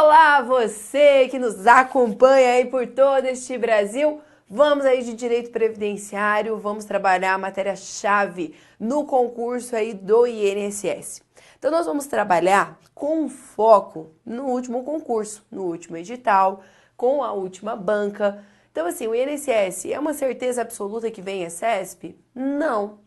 Olá, você que nos acompanha aí por todo este Brasil. Vamos aí de direito previdenciário, vamos trabalhar a matéria-chave no concurso aí do INSS. Então nós vamos trabalhar com foco no último concurso, no último edital, com a última banca. Então assim, o INSS é uma certeza absoluta que vem a CESP? Não,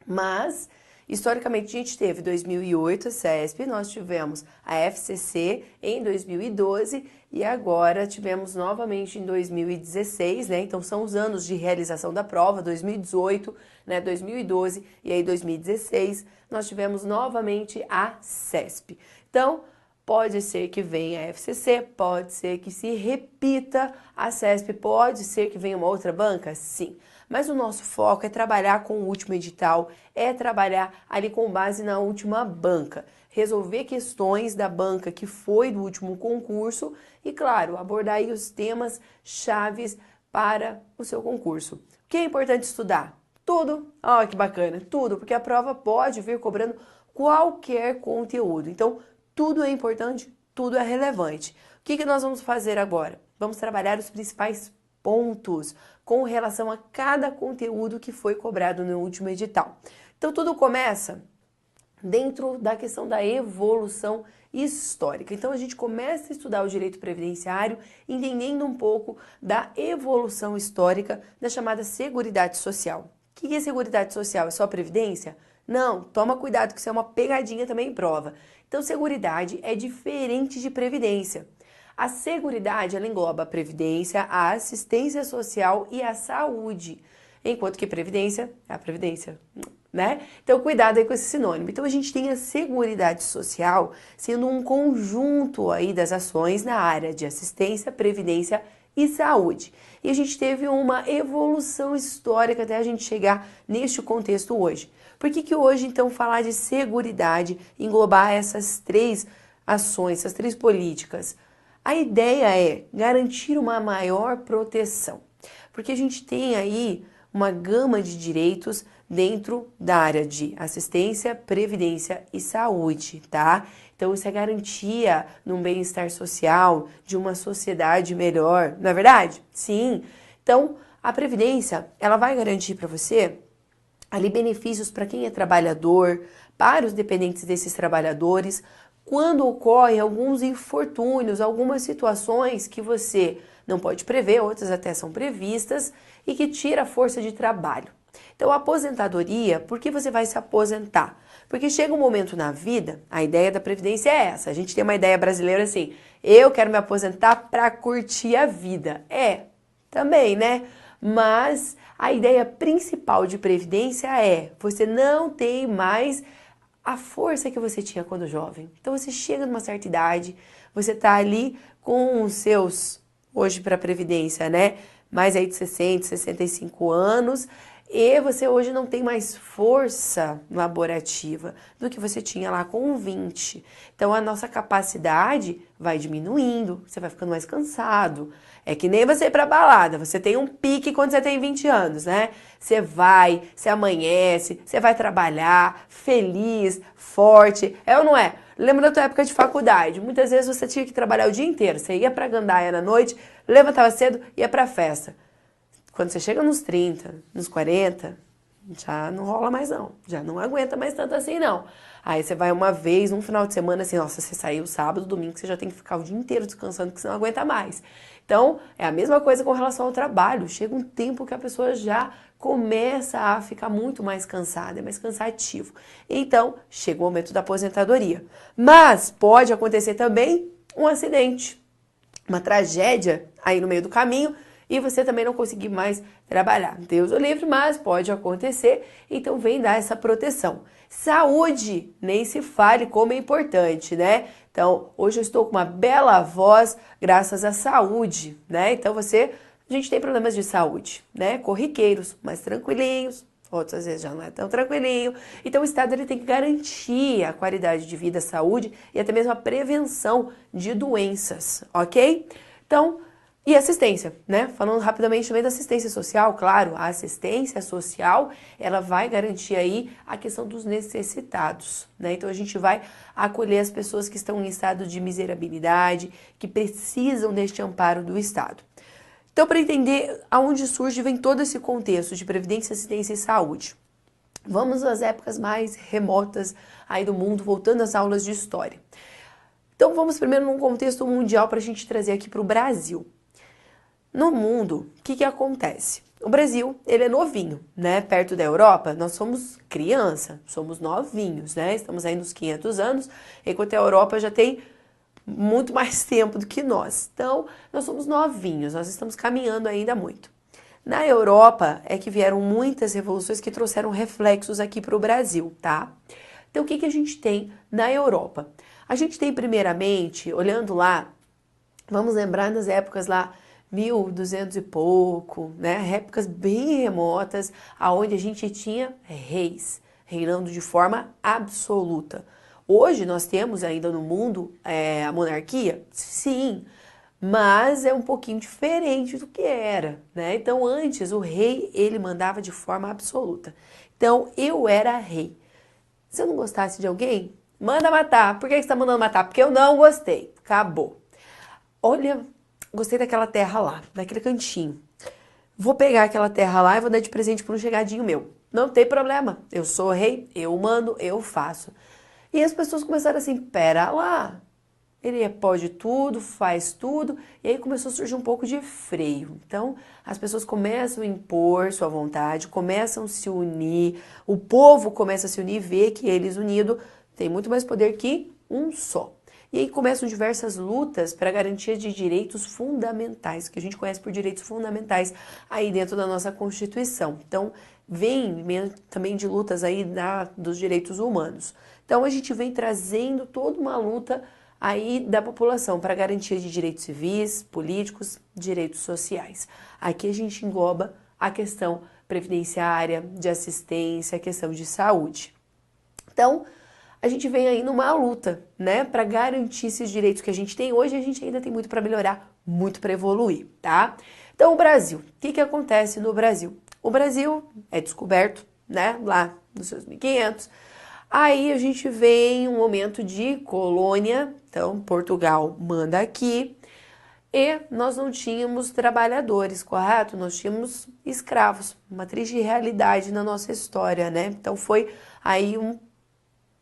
mas historicamente a gente teve 2008 a CESP, nós tivemos a FCC em 2012 e agora tivemos novamente em 2016, né? Então são os anos de realização da prova, 2018, né, 2012 e aí 2016, nós tivemos novamente a CESP. Então, pode ser que venha a FCC, pode ser que se repita a CESP, pode ser que venha uma outra banca? Sim. Mas o nosso foco é trabalhar com o último edital, é trabalhar ali com base na última banca, resolver questões da banca que foi do último concurso e, claro, abordar aí os temas chaves para o seu concurso. O que é importante estudar? Tudo. Olha que bacana, tudo, porque a prova pode vir cobrando qualquer conteúdo. Então, tudo é importante, tudo é relevante. O que nós vamos fazer agora? Vamos trabalhar os principais pontos com relação a cada conteúdo que foi cobrado no último edital. Então, tudo começa dentro da questão da evolução histórica. Então, a gente começa a estudar o direito previdenciário entendendo um pouco da evolução histórica da chamada Seguridade Social. O que é Seguridade Social? É só Previdência? Não, toma cuidado que isso é uma pegadinha também em prova. Então, Seguridade é diferente de Previdência. A Seguridade, ela engloba a Previdência, a Assistência Social e a Saúde, enquanto que Previdência é a Previdência, né? Então, cuidado aí com esse sinônimo. Então, a gente tem a Seguridade Social sendo um conjunto aí das ações na área de assistência, previdência e saúde. E a gente teve uma evolução histórica até a gente chegar neste contexto hoje. Por que hoje, então, falar de seguridade, englobar essas três ações, essas três políticas? A ideia é garantir uma maior proteção, porque a gente tem aí uma gama de direitos dentro da área de assistência, previdência e saúde, tá? Então isso é garantia num bem-estar social, de uma sociedade melhor, não é verdade? Sim. Então a previdência, ela vai garantir para você ali benefícios para quem é trabalhador, para os dependentes desses trabalhadores, quando ocorrem alguns infortúnios, algumas situações que você não pode prever, outras até são previstas, e que tira a força de trabalho. Então, a aposentadoria, por que você vai se aposentar? Porque chega um momento na vida, a ideia da Previdência é essa, a gente tem uma ideia brasileira assim, eu quero me aposentar para curtir a vida. É, também, né? Mas a ideia principal de Previdência é, você não tem mais a força que você tinha quando jovem. Então você chega numa certa idade, você tá ali com os seus, hoje para a Previdência, né? Mais aí de 60, 65 anos, e você hoje não tem mais força laborativa do que você tinha lá com 20. Então a nossa capacidade vai diminuindo, você vai ficando mais cansado. É que nem você ir pra balada, você tem um pique quando você tem 20 anos, né? Você vai, você amanhece, você vai trabalhar feliz, forte, é ou não é? Lembra da tua época de faculdade? Muitas vezes você tinha que trabalhar o dia inteiro, você ia pra gandaia na noite, levantava cedo, ia pra festa. Quando você chega nos 30, nos 40, já não rola mais não, já não aguenta mais tanto assim não. Aí você vai uma vez, um final de semana assim, nossa, você saiu sábado, domingo, você já tem que ficar o dia inteiro descansando porque você não aguenta mais. Então, é a mesma coisa com relação ao trabalho, chega um tempo que a pessoa já começa a ficar muito mais cansada, é mais cansativo. Então, chega o momento da aposentadoria. Mas pode acontecer também um acidente, uma tragédia aí no meio do caminho, e você também não conseguir mais trabalhar. Deus o livre, mas pode acontecer, então vem dar essa proteção. Saúde, nem se fale como é importante, né? Então, hoje eu estou com uma bela voz graças à saúde, né? Então a gente tem problemas de saúde, né? Corriqueiros, mais tranquilinhos, outras vezes já não é tão tranquilinho. Então o Estado ele tem que garantir a qualidade de vida, a saúde e até mesmo a prevenção de doenças, ok? Então, E assistência, né? Falando rapidamente também da assistência social, claro, a assistência social, ela vai garantir aí a questão dos necessitados, né? Então a gente vai acolher as pessoas que estão em estado de miserabilidade, que precisam deste amparo do Estado. Então, para entender aonde surge, vem todo esse contexto de previdência, assistência e saúde. Vamos às épocas mais remotas aí do mundo, voltando às aulas de história. Então vamos primeiro num contexto mundial para a gente trazer aqui para o Brasil. No mundo, o que acontece? O Brasil, ele é novinho, né? Perto da Europa, nós somos criança, somos novinhos, né? Estamos aí nos 500 anos, enquanto a Europa já tem muito mais tempo do que nós. Então, nós somos novinhos, nós estamos caminhando ainda muito. Na Europa é que vieram muitas revoluções que trouxeram reflexos aqui para o Brasil, tá? Então, o que a gente tem na Europa? A gente tem, primeiramente, olhando lá, vamos lembrar nas épocas lá, 1200 e pouco, né? Épocas bem remotas, aonde a gente tinha reis reinando de forma absoluta. Hoje nós temos ainda no mundo a monarquia? Sim, mas é um pouquinho diferente do que era, né? Então antes o rei, ele mandava de forma absoluta. Então eu era rei. Se eu não gostasse de alguém, manda matar. Por que você está mandando matar? Porque eu não gostei. Acabou. Olha, gostei daquela terra lá, daquele cantinho. Vou pegar aquela terra lá e vou dar de presente para um chegadinho meu. Não tem problema. Eu sou rei, eu mando, eu faço. E as pessoas começaram assim, pera lá. Ele pode tudo, faz tudo. E aí começou a surgir um pouco de freio. Então, as pessoas começam a impor sua vontade, começam a se unir. O povo começa a se unir e vê que eles unidos têm muito mais poder que um só. E aí começam diversas lutas para a garantia de direitos fundamentais, que a gente conhece por direitos fundamentais aí dentro da nossa Constituição. Então, vem também de lutas aí dos direitos humanos. Então, a gente vem trazendo toda uma luta aí da população para garantia de direitos civis, políticos, direitos sociais. Aqui a gente engloba a questão previdenciária, de assistência, a questão de saúde. Então, a gente vem aí numa luta, né, para garantir esses direitos que a gente tem hoje. A gente ainda tem muito para melhorar, muito para evoluir, tá? Então, o Brasil, o que acontece no Brasil? O Brasil é descoberto, né, lá nos seus 1500. Aí a gente vem um momento de colônia, então Portugal manda aqui e nós não tínhamos trabalhadores, correto? Nós tínhamos escravos, uma triste realidade na nossa história, né? Então foi aí um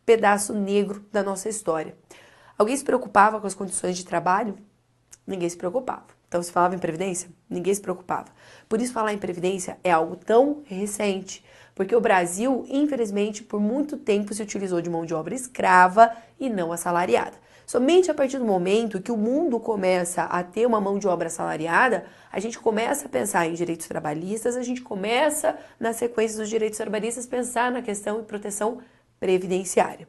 pedaço negro da nossa história. Alguém se preocupava com as condições de trabalho? Ninguém se preocupava. Então se falava em previdência? Ninguém se preocupava. Por isso falar em previdência é algo tão recente, porque o Brasil, infelizmente, por muito tempo se utilizou de mão de obra escrava e não assalariada. Somente a partir do momento que o mundo começa a ter uma mão de obra assalariada, a gente começa a pensar em direitos trabalhistas, a gente começa, na sequência dos direitos trabalhistas, pensar na questão de proteção previdenciária.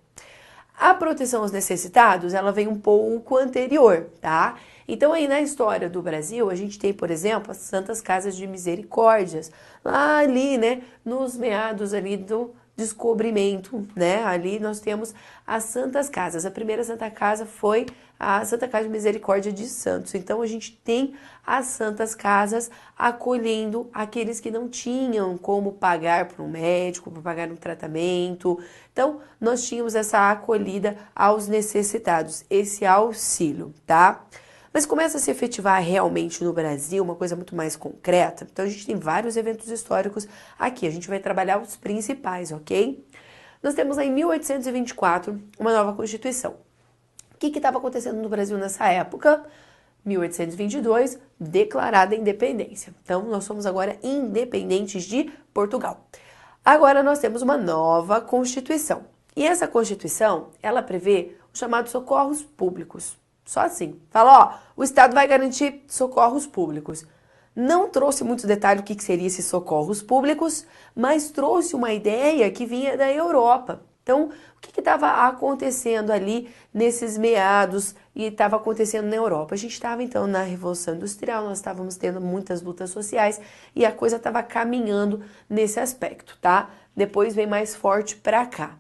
A proteção aos necessitados, ela vem um pouco anterior, tá? Então aí na história do Brasil, a gente tem, por exemplo, as Santas Casas de Misericórdias, lá ali, né, nos meados ali do descobrimento, né? Ali nós temos as Santas Casas. A primeira Santa Casa foi a Santa Casa de Misericórdia de Santos. Então a gente tem as Santas Casas acolhendo aqueles que não tinham como pagar por um médico, por pagar um tratamento. Então nós tínhamos essa acolhida aos necessitados, esse auxílio, tá? Mas começa a se efetivar realmente no Brasil uma coisa muito mais concreta. Então a gente tem vários eventos históricos aqui. A gente vai trabalhar os principais, ok? Nós temos lá em 1824 uma nova Constituição. O que estava acontecendo no Brasil nessa época? 1822, declarada a independência. Então nós somos agora independentes de Portugal. Agora nós temos uma nova Constituição. E essa Constituição, ela prevê os chamados socorros públicos. Só assim. Fala, ó, o Estado vai garantir socorros públicos. Não trouxe muitos detalhes do que seriam esses socorros públicos, mas trouxe uma ideia que vinha da Europa. Então, o que estava acontecendo ali nesses meados e estava acontecendo na Europa? A gente estava, então, na Revolução Industrial, nós estávamos tendo muitas lutas sociais e a coisa estava caminhando nesse aspecto, tá? Depois vem mais forte para cá.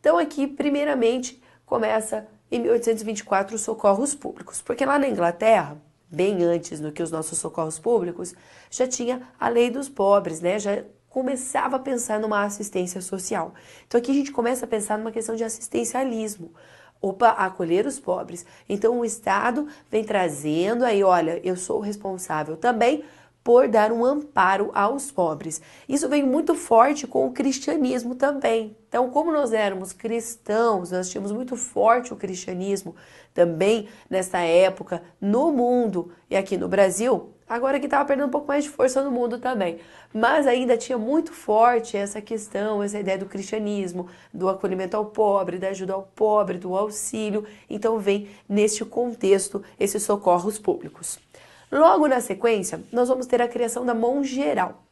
Então, aqui, primeiramente, começa em 1824 os socorros públicos, porque lá na Inglaterra, bem antes do que os nossos socorros públicos, já tinha a lei dos pobres, né? Já começava a pensar numa assistência social. Então aqui a gente começa a pensar numa questão de assistencialismo. Opa, acolher os pobres. Então o Estado vem trazendo aí, olha, eu sou responsável também por dar um amparo aos pobres. Isso vem muito forte com o cristianismo também. Então, como nós éramos cristãos, nós tínhamos muito forte o cristianismo também nessa época no mundo e aqui no Brasil, agora que estava perdendo um pouco mais de força no mundo também, mas ainda tinha muito forte essa questão, essa ideia do cristianismo, do acolhimento ao pobre, da ajuda ao pobre, do auxílio. Então vem neste contexto esses socorros públicos. Logo na sequência, nós vamos ter a criação da mão geral.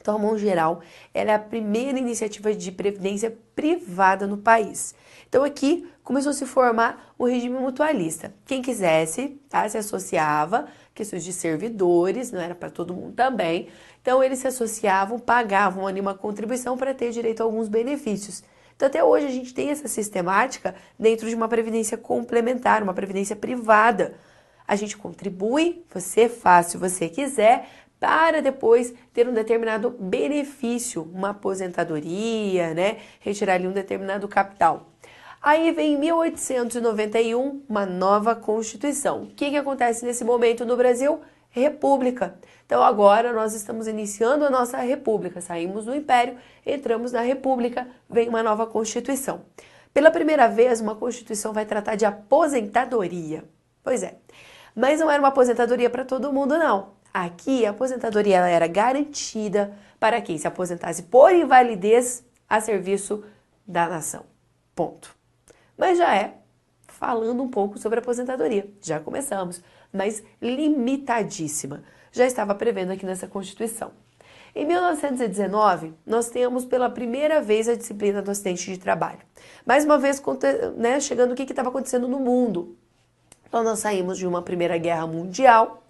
Então, a mão geral ela é a primeira iniciativa de previdência privada no país. Então, aqui começou a se formar o regime mutualista. Quem quisesse, tá, se associava, questões de servidores, não era para todo mundo também. Então, eles se associavam, pagavam ali uma contribuição para ter direito a alguns benefícios. Então, até hoje a gente tem essa sistemática dentro de uma previdência complementar, uma previdência privada. A gente contribui, você faz se você quiser, para depois ter um determinado benefício, uma aposentadoria, né? Retirar ali um determinado capital. Aí vem em 1891 uma nova Constituição. O que acontece nesse momento no Brasil? República. Então agora nós estamos iniciando a nossa República. Saímos do Império, entramos na República, vem uma nova Constituição. Pela primeira vez, uma Constituição vai tratar de aposentadoria. Pois é. Mas não era uma aposentadoria para todo mundo, não. Aqui, a aposentadoria ela era garantida para quem se aposentasse por invalidez a serviço da nação. Ponto. Mas já é falando um pouco sobre a aposentadoria. Já começamos, mas limitadíssima. Já estava prevendo aqui nessa Constituição. Em 1919, nós temos pela primeira vez a disciplina do acidente de trabalho. Mais uma vez, né, chegando o que estava acontecendo no mundo. Então, nós saímos de uma Primeira Guerra Mundial,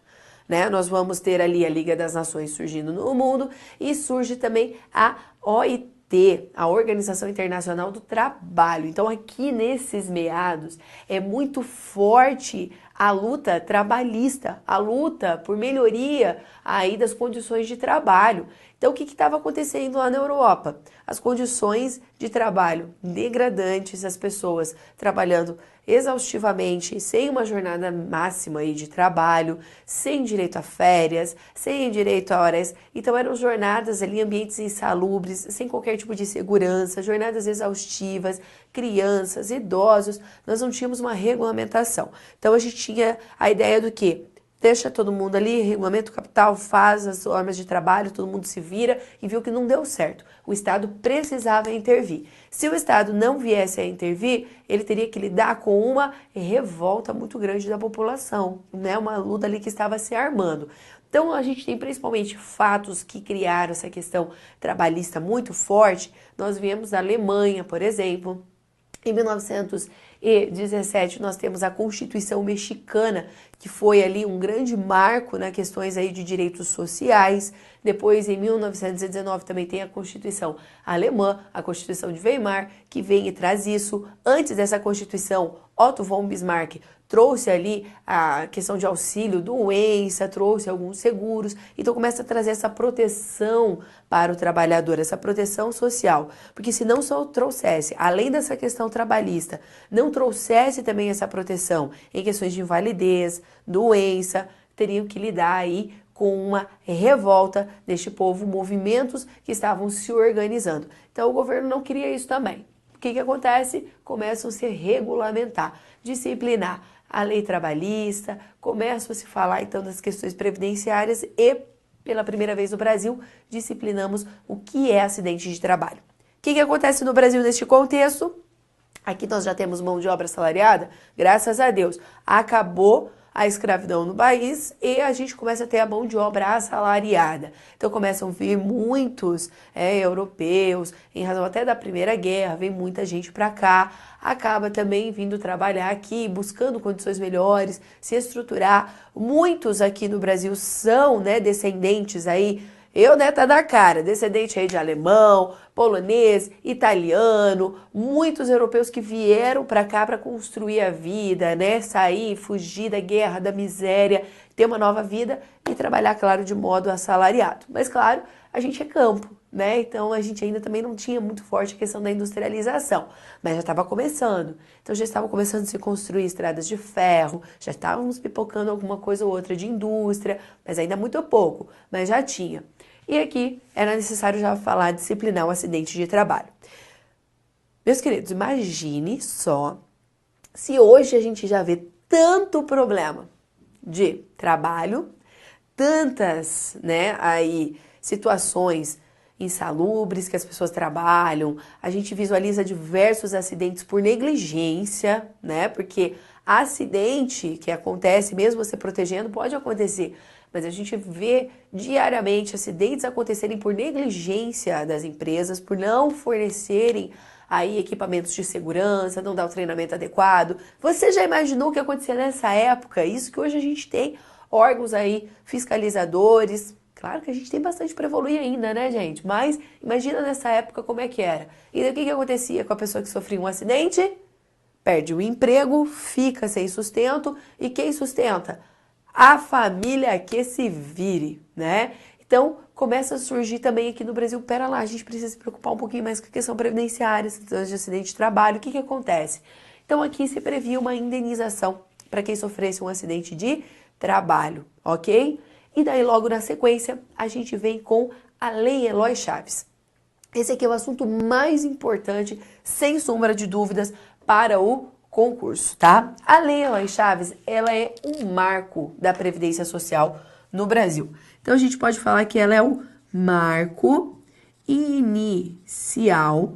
né? Nós vamos ter ali a Liga das Nações surgindo no mundo e surge também a OIT, a Organização Internacional do Trabalho. Então, aqui nesses meados é muito forte a luta trabalhista, a luta por melhoria aí das condições de trabalho. Então, o que estava acontecendo lá na Europa? As condições de trabalho degradantes, as pessoas trabalhando exaustivamente, sem uma jornada máxima aí de trabalho, sem direito a férias, sem direito a horas. Então, eram jornadas ali, ambientes insalubres, sem qualquer tipo de segurança, jornadas exaustivas, crianças, idosos. Nós não tínhamos uma regulamentação. Então, a gente tinha a ideia do quê? Deixa todo mundo ali, regulamenta o capital, faz as normas de trabalho, todo mundo se vira e viu que não deu certo. O Estado precisava intervir. Se o Estado não viesse a intervir, ele teria que lidar com uma revolta muito grande da população, né? Uma luta ali que estava se armando. Então, a gente tem principalmente fatos que criaram essa questão trabalhista muito forte. Nós viemos da Alemanha, por exemplo. Em 1917, nós temos a Constituição Mexicana, que foi ali um grande marco nas questões aí de direitos sociais. Depois, em 1919, também tem a Constituição Alemã, a Constituição de Weimar, que vem e traz isso. Antes dessa Constituição, Otto von Bismarck trouxe ali a questão de auxílio doença, trouxe alguns seguros, então começa a trazer essa proteção para o trabalhador, essa proteção social, porque se não só trouxesse, além dessa questão trabalhista, não trouxesse também essa proteção em questões de invalidez, doença, teriam que lidar aí com uma revolta deste povo, movimentos que estavam se organizando. Então o governo não queria isso também. O que acontece? Começam a se regulamentar, disciplinar a lei trabalhista, começam a se falar então das questões previdenciárias e, pela primeira vez no Brasil, disciplinamos o que é acidente de trabalho. O que acontece no Brasil neste contexto? Aqui nós já temos mão de obra assalariada, graças a Deus. Acabou a escravidão no país e a gente começa a ter a mão de obra assalariada. Então começam a vir muitos europeus, em razão até da Primeira Guerra, vem muita gente para cá, acaba também vindo trabalhar aqui, buscando condições melhores, se estruturar. Muitos aqui no Brasil são descendentes aí Eu, né, tá da cara, descendente aí de alemão, polonês, italiano, muitos europeus que vieram para cá para construir a vida, né, sair, fugir da guerra, da miséria, ter uma nova vida e trabalhar, claro, de modo assalariado. Mas, claro, a gente é campo, né? Então a gente ainda também não tinha muito forte a questão da industrialização, mas já estava começando. Então já estava começando a se construir estradas de ferro, já estávamos pipocando alguma coisa ou outra de indústria, mas ainda muito pouco, mas já tinha. E aqui era necessário já falar disciplinar o acidente de trabalho. Meus queridos, imagine só se hoje a gente já vê tanto problema de trabalho, tantas, né, aí situações insalubres que as pessoas trabalham, a gente visualiza diversos acidentes por negligência, né? Porque acidente que acontece, mesmo você protegendo, pode acontecer, mas a gente vê diariamente acidentes acontecerem por negligência das empresas, por não fornecerem aí equipamentos de segurança, não dar o treinamento adequado. Você já imaginou o que acontecia nessa época? Isso que hoje a gente tem órgãos aí fiscalizadores. Claro que a gente tem bastante para evoluir ainda, né, gente? Mas imagina nessa época como é que era. E daí o que acontecia com a pessoa que sofria um acidente? Perde o emprego, fica sem sustento. E quem sustenta? A família que se vire, né? Então, começa a surgir também aqui no Brasil, pera lá, a gente precisa se preocupar um pouquinho mais com a questão previdenciária, situações de acidente de trabalho, o que acontece? Então, aqui se previa uma indenização para quem sofresse um acidente de trabalho, ok? E daí, logo na sequência, a gente vem com a Lei Eloy Chaves. Esse aqui é o assunto mais importante, sem sombra de dúvidas, para o concurso, tá? A Lei Eloy Chaves, ela é um marco da Previdência Social no Brasil. Então, a gente pode falar que ela é o marco inicial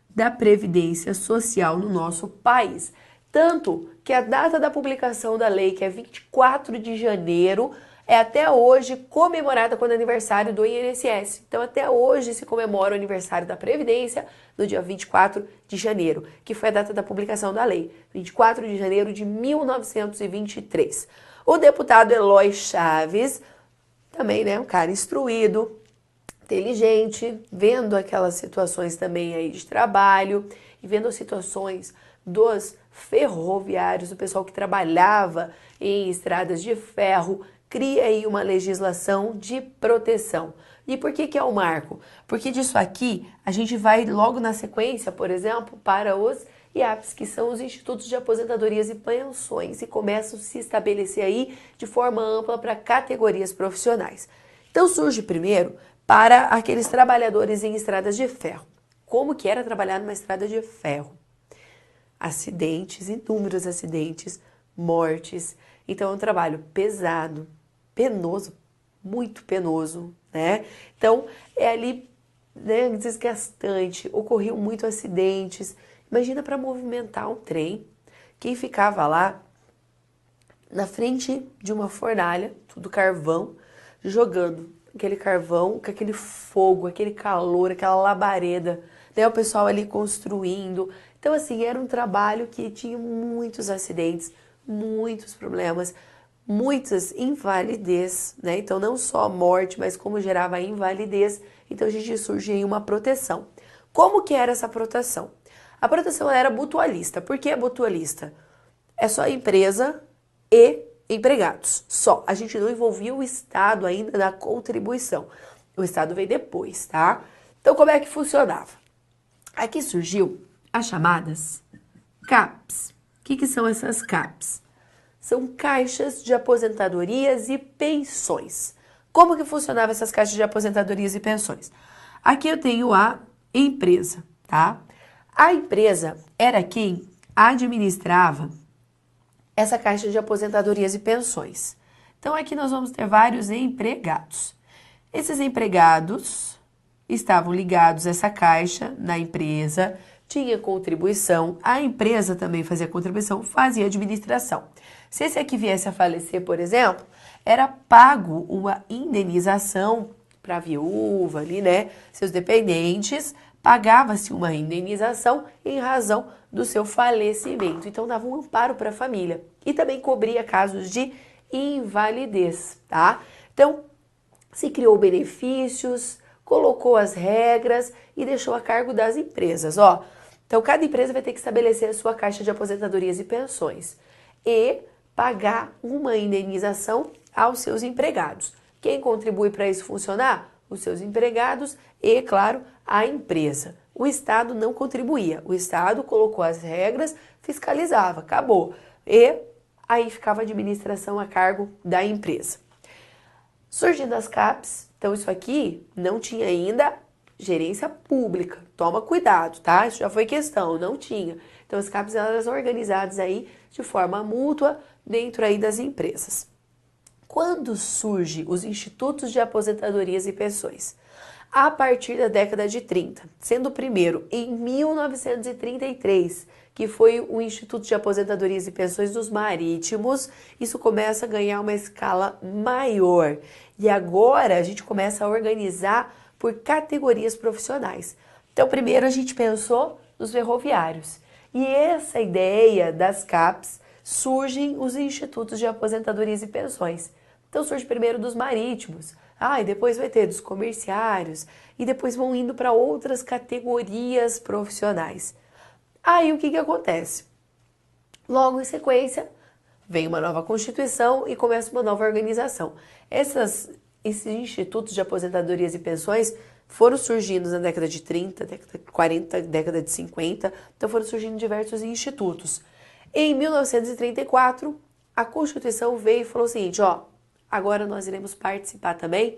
da Previdência Social no nosso país. Tanto que a data da publicação da lei, que é 24 de janeiro, é até hoje comemorada com o aniversário do INSS. Então, até hoje se comemora o aniversário da Previdência no dia 24 de janeiro, que foi a data da publicação da lei, 24 de janeiro de 1923. O deputado Eloy Chaves, também, né, um cara instruído, inteligente, vendo aquelas situações também aí de trabalho e vendo as situações dos ferroviários, o pessoal que trabalhava em estradas de ferro, cria aí uma legislação de proteção. E por que é o marco? Porque disso aqui a gente vai logo na sequência, por exemplo, para os IAPs, que são os Institutos de Aposentadorias e Pensões, e começam a se estabelecer aí de forma ampla para categorias profissionais. Então surge primeiro para aqueles trabalhadores em estradas de ferro. Como que era trabalhar numa estrada de ferro? Acidentes, inúmeros acidentes, mortes. Então é um trabalho pesado, penoso, muito penoso, né? Então é ali, né, desgastante, ocorriam muitos acidentes. Imagina para movimentar um trem, quem ficava lá na frente de uma fornalha, tudo carvão, jogando aquele carvão com aquele fogo, aquele calor, aquela labareda, né? O pessoal ali construindo. Então, assim, era um trabalho que tinha muitos acidentes, muitos problemas, muitas invalidez, né? Então, não só a morte, mas como gerava a invalidez. Então, a gente surge em uma proteção. Como que era essa proteção? A proteção era mutualista. Por que mutualista? É só a empresa e empregados, só. A gente não envolvia o Estado ainda na contribuição. O Estado veio depois, tá? Então, como é que funcionava? Aqui surgiu as chamadas CAPs. O que são essas CAPs? São caixas de aposentadorias e pensões. Como que funcionavam essas caixas de aposentadorias e pensões? Aqui eu tenho a empresa, tá? A empresa era quem administrava essa caixa de aposentadorias e pensões. Então, aqui nós vamos ter vários empregados. Esses empregados estavam ligados a essa caixa na empresa, tinha contribuição, a empresa também fazia contribuição, fazia administração. Se esse aqui viesse a falecer, por exemplo, era pago uma indenização para a viúva ali, né, seus dependentes, pagava-se uma indenização em razão do seu falecimento. Então, dava um amparo para a família. E também cobria casos de invalidez, tá? Então, se criou benefícios, colocou as regras e deixou a cargo das empresas, ó. Então, cada empresa vai ter que estabelecer a sua caixa de aposentadorias e pensões e pagar uma indenização aos seus empregados. Quem contribui para isso funcionar? Os seus empregados e, claro, a empresa. O Estado não contribuía. O Estado colocou as regras, fiscalizava, acabou. E aí ficava a administração a cargo da empresa. Surgindo as CAPs, então isso aqui não tinha ainda gerência pública. Toma cuidado, tá? Isso já foi questão, não tinha. Então as CAPs elas eram organizadas aí de forma mútua dentro aí das empresas. Quando surgem os institutos de aposentadorias e pensões? A partir da década de 30, sendo o primeiro em 1933, que foi o Instituto de Aposentadorias e Pensões dos Marítimos, isso começa a ganhar uma escala maior. E agora a gente começa a organizar por categorias profissionais. Então, primeiro a gente pensou nos ferroviários. E essa ideia das CAPs surgem os institutos de aposentadorias e pensões. Então surge primeiro dos marítimos, e depois vai ter dos comerciários, e depois vão indo para outras categorias profissionais. Aí o que acontece? Logo em sequência, vem uma nova Constituição e começa uma nova organização. Esses institutos de aposentadorias e pensões foram surgindo na década de 30, década de 40, década de 50, então foram surgindo diversos institutos. Em 1934, a Constituição veio e falou o seguinte, agora nós iremos participar também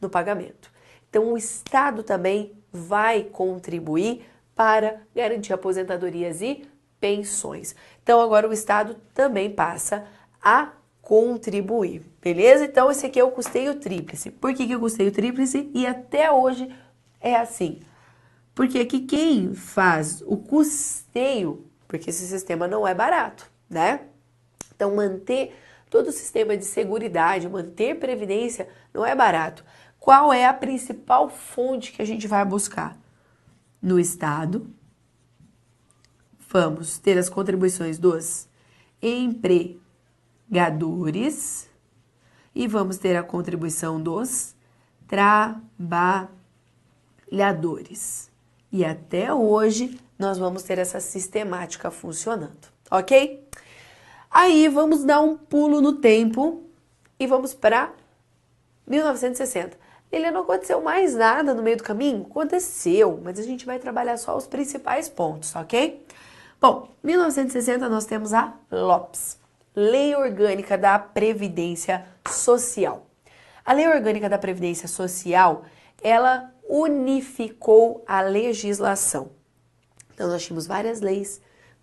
no pagamento. Então o Estado também vai contribuir para garantir aposentadorias e pensões. Então agora o Estado também passa a contribuir, beleza? Então esse aqui é o custeio tríplice. Por que eu custeio tríplice? E até hoje é assim. Porque aqui quem faz o custeio, porque esse sistema não é barato, né? Então manter todo o sistema de seguridade, manter previdência não é barato. Qual é a principal fonte que a gente vai buscar? No Estado, vamos ter as contribuições dos empregadores e vamos ter a contribuição dos trabalhadores. E até hoje nós vamos ter essa sistemática funcionando, ok? Aí vamos dar um pulo no tempo e vamos para 1960. Ele não aconteceu mais nada no meio do caminho? Aconteceu, mas a gente vai trabalhar só os principais pontos, ok? Bom, 1960 nós temos a LOPS, Lei Orgânica da Previdência Social. A Lei Orgânica da Previdência Social, ela unificou a legislação. Então nós tínhamos várias leis,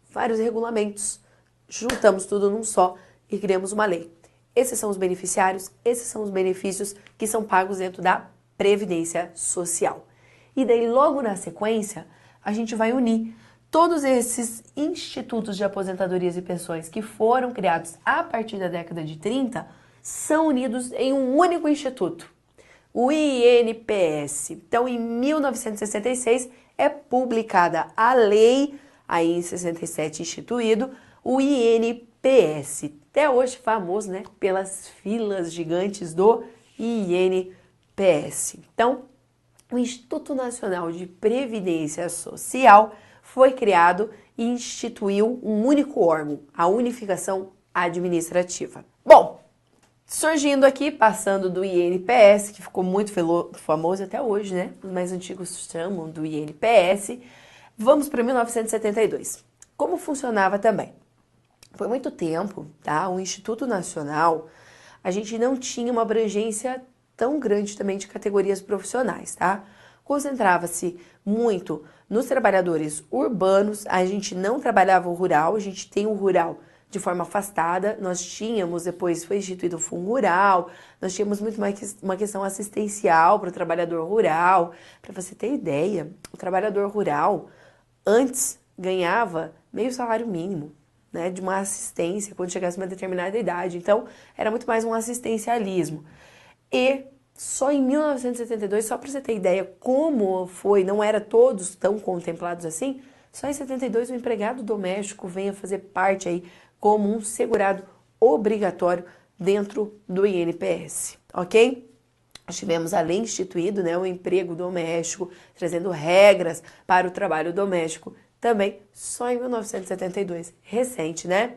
vários regulamentos, juntamos tudo num só e criamos uma lei. Esses são os beneficiários, esses são os benefícios que são pagos dentro da Previdência Social. E daí, logo na sequência, a gente vai unir todos esses institutos de aposentadorias e pensões que foram criados a partir da década de 30, são unidos em um único instituto, o INPS. Então, em 1966, é publicada a lei, aí em 67 instituído, o INPS, até hoje famoso, né, pelas filas gigantes do INPS. Então, o Instituto Nacional de Previdência Social foi criado e instituiu um único órgão, a unificação administrativa. Bom, surgindo aqui, passando do INPS, que ficou muito famoso até hoje, né, os mais antigos chamam do INPS, vamos para 1972. Como funcionava também? Por muito tempo, tá? O Instituto Nacional, a gente não tinha uma abrangência tão grande também de categorias profissionais, tá? Concentrava-se muito nos trabalhadores urbanos, a gente não trabalhava o rural, a gente tem o rural de forma afastada, nós tínhamos, depois foi instituído o Fundo Rural, nós tínhamos muito mais uma questão assistencial para o trabalhador rural. Para você ter ideia, o trabalhador rural antes ganhava meio salário mínimo, né, de uma assistência quando chegasse a uma determinada idade. Então, era muito mais um assistencialismo. E só em 1972, só para você ter ideia como foi, não era todos tão contemplados assim, só em 72 o empregado doméstico vem a fazer parte aí como um segurado obrigatório dentro do INPS, ok? tivemos a lei instituído, né, o emprego doméstico, trazendo regras para o trabalho doméstico, também só em 1972, recente, né?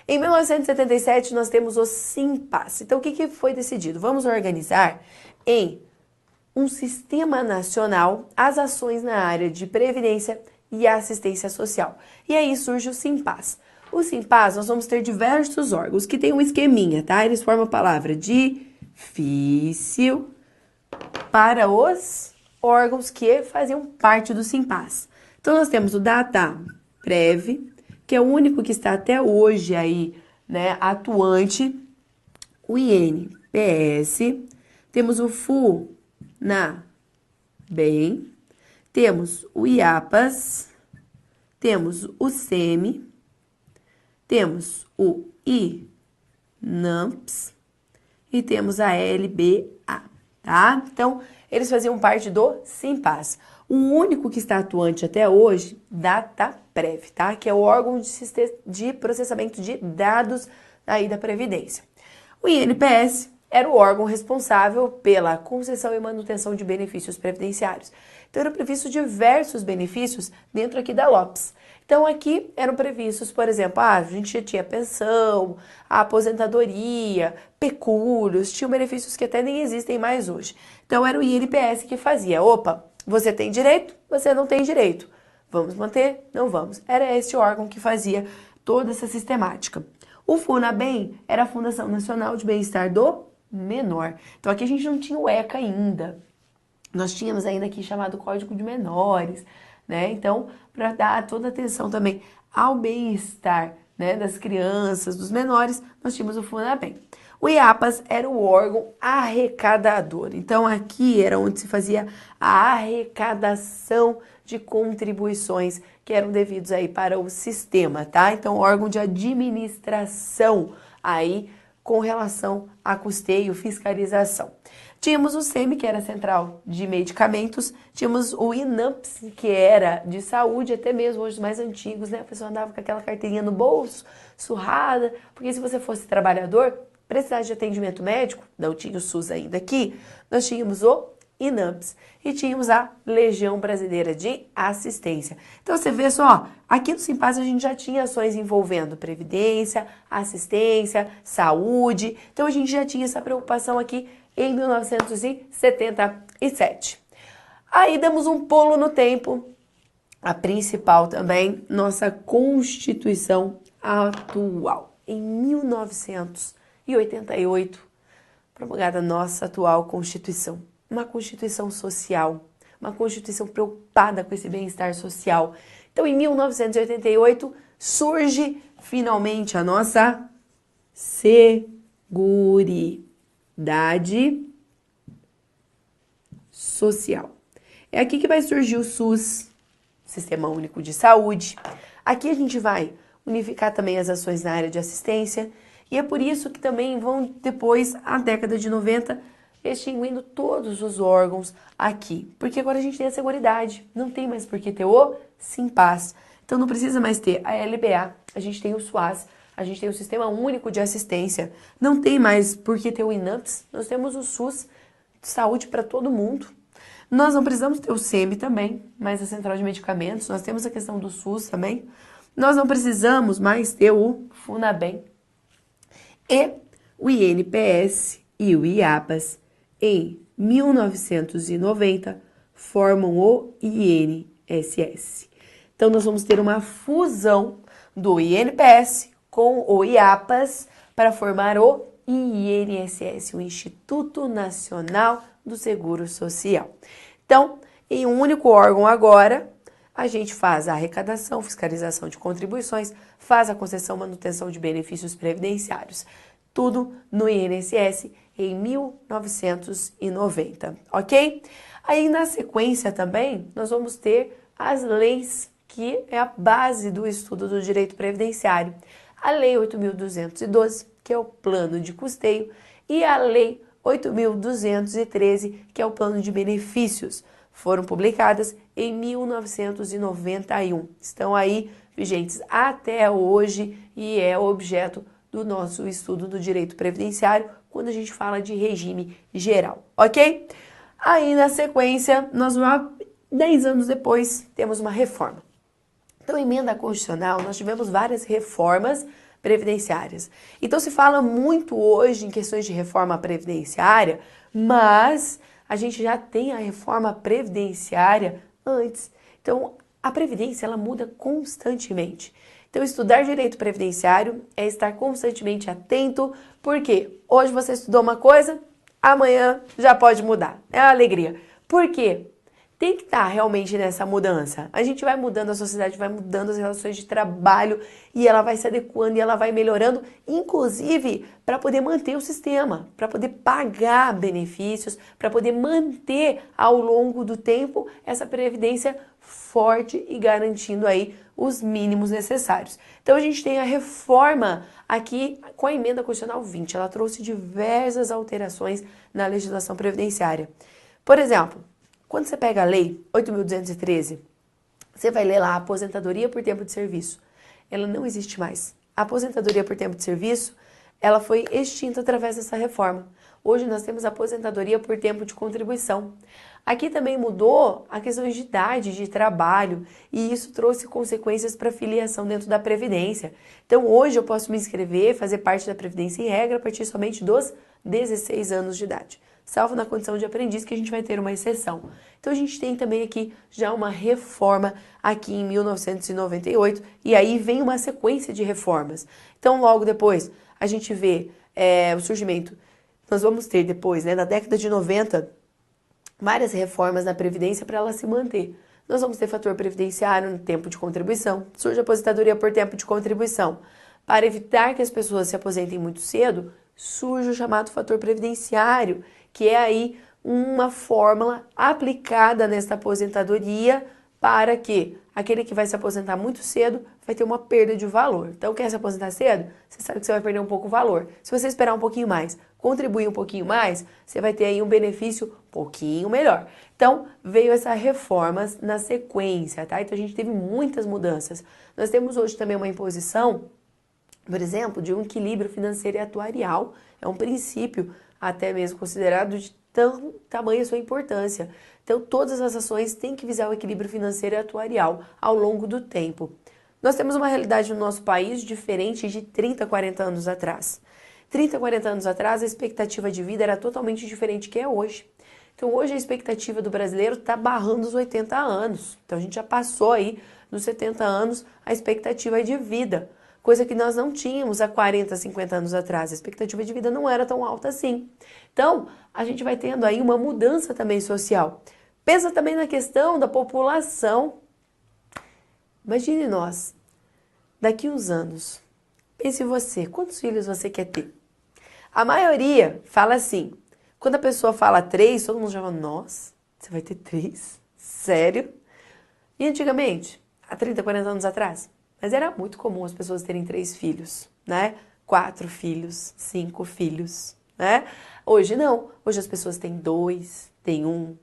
Em 1977, nós temos o Simpaz. Então, o que foi decidido? Vamos organizar em um sistema nacional as ações na área de previdência e assistência social. E aí surge o Simpaz. O Simpaz, nós vamos ter diversos órgãos que tem um esqueminha, tá? Eles formam a palavra difícil para os órgãos que faziam parte do Simpaz. Então, nós temos o DATAPREV, que é o único que está até hoje aí, né, atuante, o INPS, temos o FUNABEM, temos o IAPAS, temos o SEMI, temos o INAMPS e temos a LBA, tá? Então, eles faziam parte do Simpaz. O único que está atuante até hoje, DATAPREV, tá? Que é o órgão de processamento de dados aí da Previdência. O INPS era o órgão responsável pela concessão e manutenção de benefícios previdenciários. Então, eram previstos diversos benefícios dentro aqui da LOPS. Então, aqui eram previstos, por exemplo, a gente tinha pensão, a aposentadoria, pecúlios, tinham benefícios que até nem existem mais hoje. Então, era o INPS que fazia, opa, você tem direito, você não tem direito. Vamos manter? Não vamos. Era esse órgão que fazia toda essa sistemática. O FUNABEM era a Fundação Nacional de Bem-Estar do Menor. Então, aqui a gente não tinha o ECA ainda. Nós tínhamos ainda aqui chamado Código de Menores, né? Então, para dar toda a atenção também ao bem-estar, né, das crianças, dos menores, nós tínhamos o FUNABEM. O IAPAS era o órgão arrecadador. Então, aqui era onde se fazia a arrecadação de contribuições que eram devidos aí para o sistema, tá? Então, órgão de administração aí com relação a custeio, fiscalização. Tínhamos o SEMI, que era a Central de Medicamentos, tínhamos o INAMPS, que era de saúde, até mesmo hoje os mais antigos, né? A pessoa andava com aquela carteirinha no bolso, surrada, porque se você fosse trabalhador, precisasse de atendimento médico, não tinha o SUS ainda aqui, nós tínhamos o INAMPS e tínhamos a Legião Brasileira de Assistência. Então você vê só, aqui no Simpaz a gente já tinha ações envolvendo previdência, assistência, saúde, então a gente já tinha essa preocupação aqui em 1977. Aí damos um pulo no tempo, a principal também, nossa Constituição atual. Em 1988, promulgada a nossa atual Constituição. Uma Constituição social, uma Constituição preocupada com esse bem-estar social. Então, em 1988, surge finalmente a nossa Seguridade Social. É aqui que vai surgir o SUS, Sistema Único de Saúde. Aqui a gente vai unificar também as ações na área de assistência. E é por isso que também vão depois, a década de 90, extinguindo todos os órgãos aqui. Porque agora a gente tem a Seguridade, não tem mais por que ter o Simpaz. Então não precisa mais ter a LBA, a gente tem o SUAS, a gente tem o Sistema Único de Assistência. Não tem mais por que ter o INAMPS, nós temos o SUS, saúde para todo mundo. Nós não precisamos ter o SEMI também, mas a Central de Medicamentos, nós temos a questão do SUS também. Nós não precisamos mais ter o FUNABEM. E o INPS e o IAPAS, em 1990, formam o INSS. Então, nós vamos ter uma fusão do INPS com o IAPAS para formar o INSS, o Instituto Nacional do Seguro Social. Então, em um único órgão agora, a gente faz a arrecadação, fiscalização de contribuições, faz a concessão e manutenção de benefícios previdenciários. Tudo no INSS em 1990, ok? Aí, na sequência também, nós vamos ter as leis, que é a base do estudo do direito previdenciário. A Lei 8.212, que é o plano de custeio, e a Lei 8.213, que é o plano de benefícios. Foram publicadas em 1991. Estão aí vigentes até hoje e é objeto do nosso estudo do direito previdenciário, quando a gente fala de regime geral, ok? Aí, na sequência, nós vamos, 10 anos depois, temos uma reforma. Então, emenda constitucional, nós tivemos várias reformas previdenciárias. Então, se fala muito hoje em questões de reforma previdenciária, mas a gente já tem a reforma previdenciária antes. Então, a previdência, ela muda constantemente. Então, estudar direito previdenciário é estar constantemente atento, porque hoje você estudou uma coisa, amanhã já pode mudar. É uma alegria. Por quê? Tem que estar realmente nessa mudança. A gente vai mudando, a sociedade vai mudando as relações de trabalho e ela vai se adequando e ela vai melhorando, inclusive para poder manter o sistema, para poder pagar benefícios, para poder manter ao longo do tempo essa previdência forte e garantindo aí os mínimos necessários. Então a gente tem a reforma aqui com a emenda constitucional 20, ela trouxe diversas alterações na legislação previdenciária. Por exemplo, quando você pega a lei 8.213, você vai ler lá a aposentadoria por tempo de serviço. Ela não existe mais. A aposentadoria por tempo de serviço, ela foi extinta através dessa reforma. Hoje nós temos a aposentadoria por tempo de contribuição. Aqui também mudou a questão de idade de trabalho e isso trouxe consequências para a filiação dentro da Previdência. Então hoje eu posso me inscrever, fazer parte da Previdência em regra a partir somente dos 16 anos de idade, salvo na condição de aprendiz, que a gente vai ter uma exceção. Então a gente tem também aqui já uma reforma aqui em 1998 e aí vem uma sequência de reformas. Então logo depois a gente vê o surgimento, nós vamos ter depois, na década de 90, várias reformas na Previdência para ela se manter. Nós vamos ter fator previdenciário no tempo de contribuição, surge a aposentadoria por tempo de contribuição. Para evitar que as pessoas se aposentem muito cedo, surge o chamado fator previdenciário, que é aí uma fórmula aplicada nesta aposentadoria para que aquele que vai se aposentar muito cedo vai ter uma perda de valor. Então, quer se aposentar cedo? Você sabe que você vai perder um pouco o valor. Se você esperar um pouquinho mais, contribuir um pouquinho mais, você vai ter aí um benefício um pouquinho melhor. Então, veio essa reforma na sequência, tá? Então, a gente teve muitas mudanças. Nós temos hoje também uma imposição, por exemplo, de um equilíbrio financeiro e atuarial. É um princípio até mesmo considerado de tamanha sua importância. Então, todas as ações têm que visar o equilíbrio financeiro e atuarial ao longo do tempo. Nós temos uma realidade no nosso país diferente de 30, 40 anos atrás. 30, 40 anos atrás, a expectativa de vida era totalmente diferente do que é hoje. Então, hoje a expectativa do brasileiro está barrando os 80 anos. Então, a gente já passou aí dos 70 anos a expectativa de vida, coisa que nós não tínhamos há 40, 50 anos atrás. A expectativa de vida não era tão alta assim. Então, a gente vai tendo aí uma mudança também social. Pensa também na questão da população. Imagine nós, daqui uns anos, pense você, quantos filhos você quer ter? A maioria fala assim, quando a pessoa fala 3, todo mundo já fala, nossa, você vai ter 3? Sério? E antigamente, há 30, 40 anos atrás? Mas era muito comum as pessoas terem 3 filhos, né? 4 filhos, 5 filhos, né? Hoje não. Hoje as pessoas têm 2, têm 1,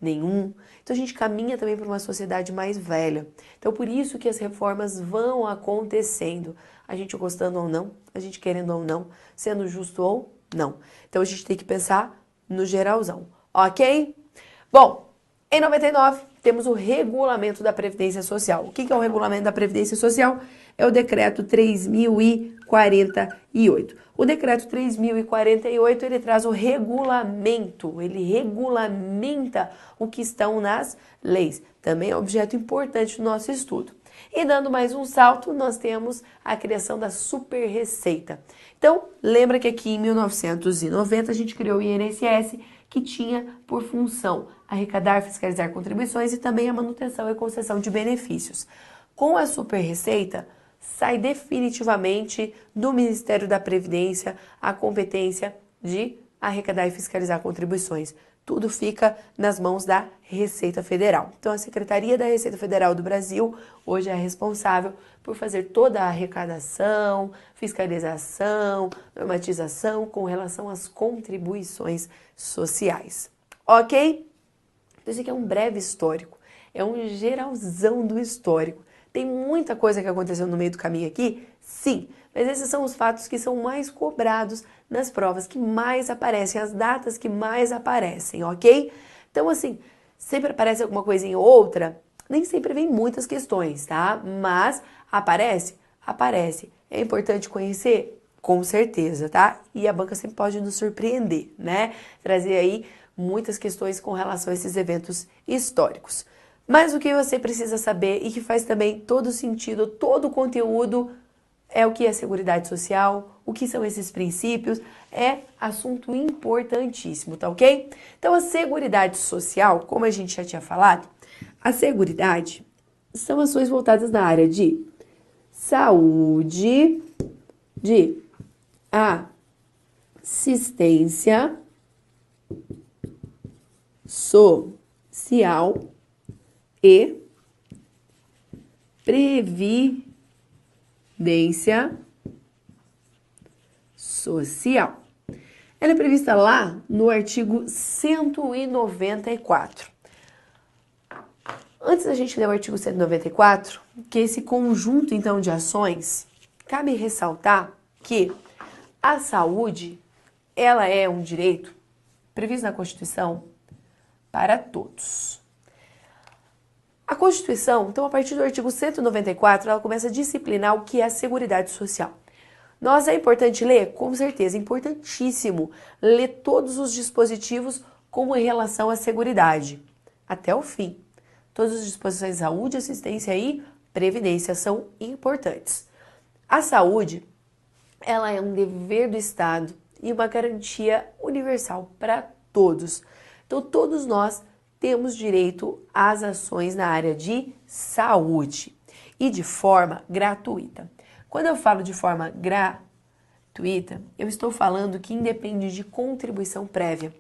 nenhum. Então a gente caminha também para uma sociedade mais velha. Então por isso que as reformas vão acontecendo. A gente gostando ou não, a gente querendo ou não, sendo justo ou não. Então a gente tem que pensar no geralzão, ok? Bom, em 99, temos o Regulamento da Previdência Social. O que é o Regulamento da Previdência Social? É o Decreto 3.048. O Decreto 3.048, ele traz o regulamento, ele regulamenta o que estão nas leis. Também é objeto importante do nosso estudo. E dando mais um salto, nós temos a criação da Super Receita. Então, lembra que aqui em 1990 a gente criou o INSS, que tinha por função arrecadar, fiscalizar contribuições e também a manutenção e concessão de benefícios. Com a Super Receita, sai definitivamente do Ministério da Previdência a competência de arrecadar e fiscalizar contribuições. Tudo fica nas mãos da Receita Federal. Então, a Secretaria da Receita Federal do Brasil hoje é responsável por fazer toda a arrecadação, fiscalização, normatização com relação às contribuições sociais. Ok? Então, isso aqui é um breve histórico, é um geralzão do histórico. Tem muita coisa que aconteceu no meio do caminho aqui? Sim, Mas esses são os fatos que são mais cobrados nas provas, que mais aparecem, as datas que mais aparecem, ok? Então, assim, sempre aparece alguma coisinha ou outra, nem sempre vem muitas questões, tá? Mas aparece? Aparece. É importante conhecer? Com certeza, tá? E a banca sempre pode nos surpreender, né? Trazer aí muitas questões com relação a esses eventos históricos. Mas o que você precisa saber e que faz também todo sentido, todo o conteúdo, é o que é Seguridade Social, o que são esses princípios, é assunto importantíssimo, tá ok? Então a Seguridade Social, como a gente já tinha falado, a Seguridade são ações voltadas na área de saúde, de assistência social e previdência social. Ela é prevista lá no artigo 194. Antes da gente ler o artigo 194, que é esse conjunto então de ações, cabe ressaltar que a saúde, ela é um direito previsto na Constituição para todos. A Constituição, então, a partir do artigo 194, ela começa a disciplinar o que é a Seguridade Social. Nós é importante ler? Com certeza, importantíssimo ler todos os dispositivos como em relação à seguridade, até o fim. Todas as disposições de saúde, assistência e previdência são importantes. A saúde, ela é um dever do Estado e uma garantia universal para todos. Então, todos nós temos direito às ações na área de saúde e de forma gratuita. Quando eu falo de forma gratuita, eu estou falando que independe de contribuição prévia.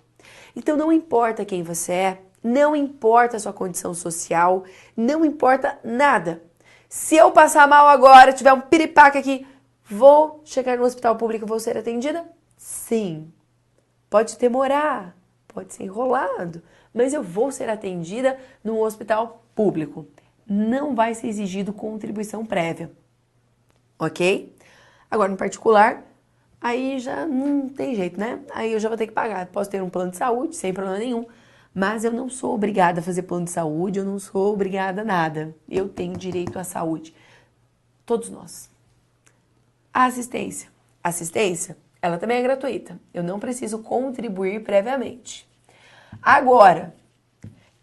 Então, não importa quem você é, não importa a sua condição social, não importa nada. Se eu passar mal agora, tiver um piripaque aqui, vou chegar no hospital público e vou ser atendida? Sim. Pode demorar, pode ser enrolado, mas eu vou ser atendida no hospital público. Não vai ser exigido contribuição prévia, ok? Agora, no particular, aí já não tem jeito, né? Aí eu já vou ter que pagar. Posso ter um plano de saúde, sem problema nenhum, mas eu não sou obrigada a fazer plano de saúde, eu não sou obrigada a nada. Eu tenho direito à saúde. Todos nós. A assistência. Assistência, ela também é gratuita. Eu não preciso contribuir previamente. Agora,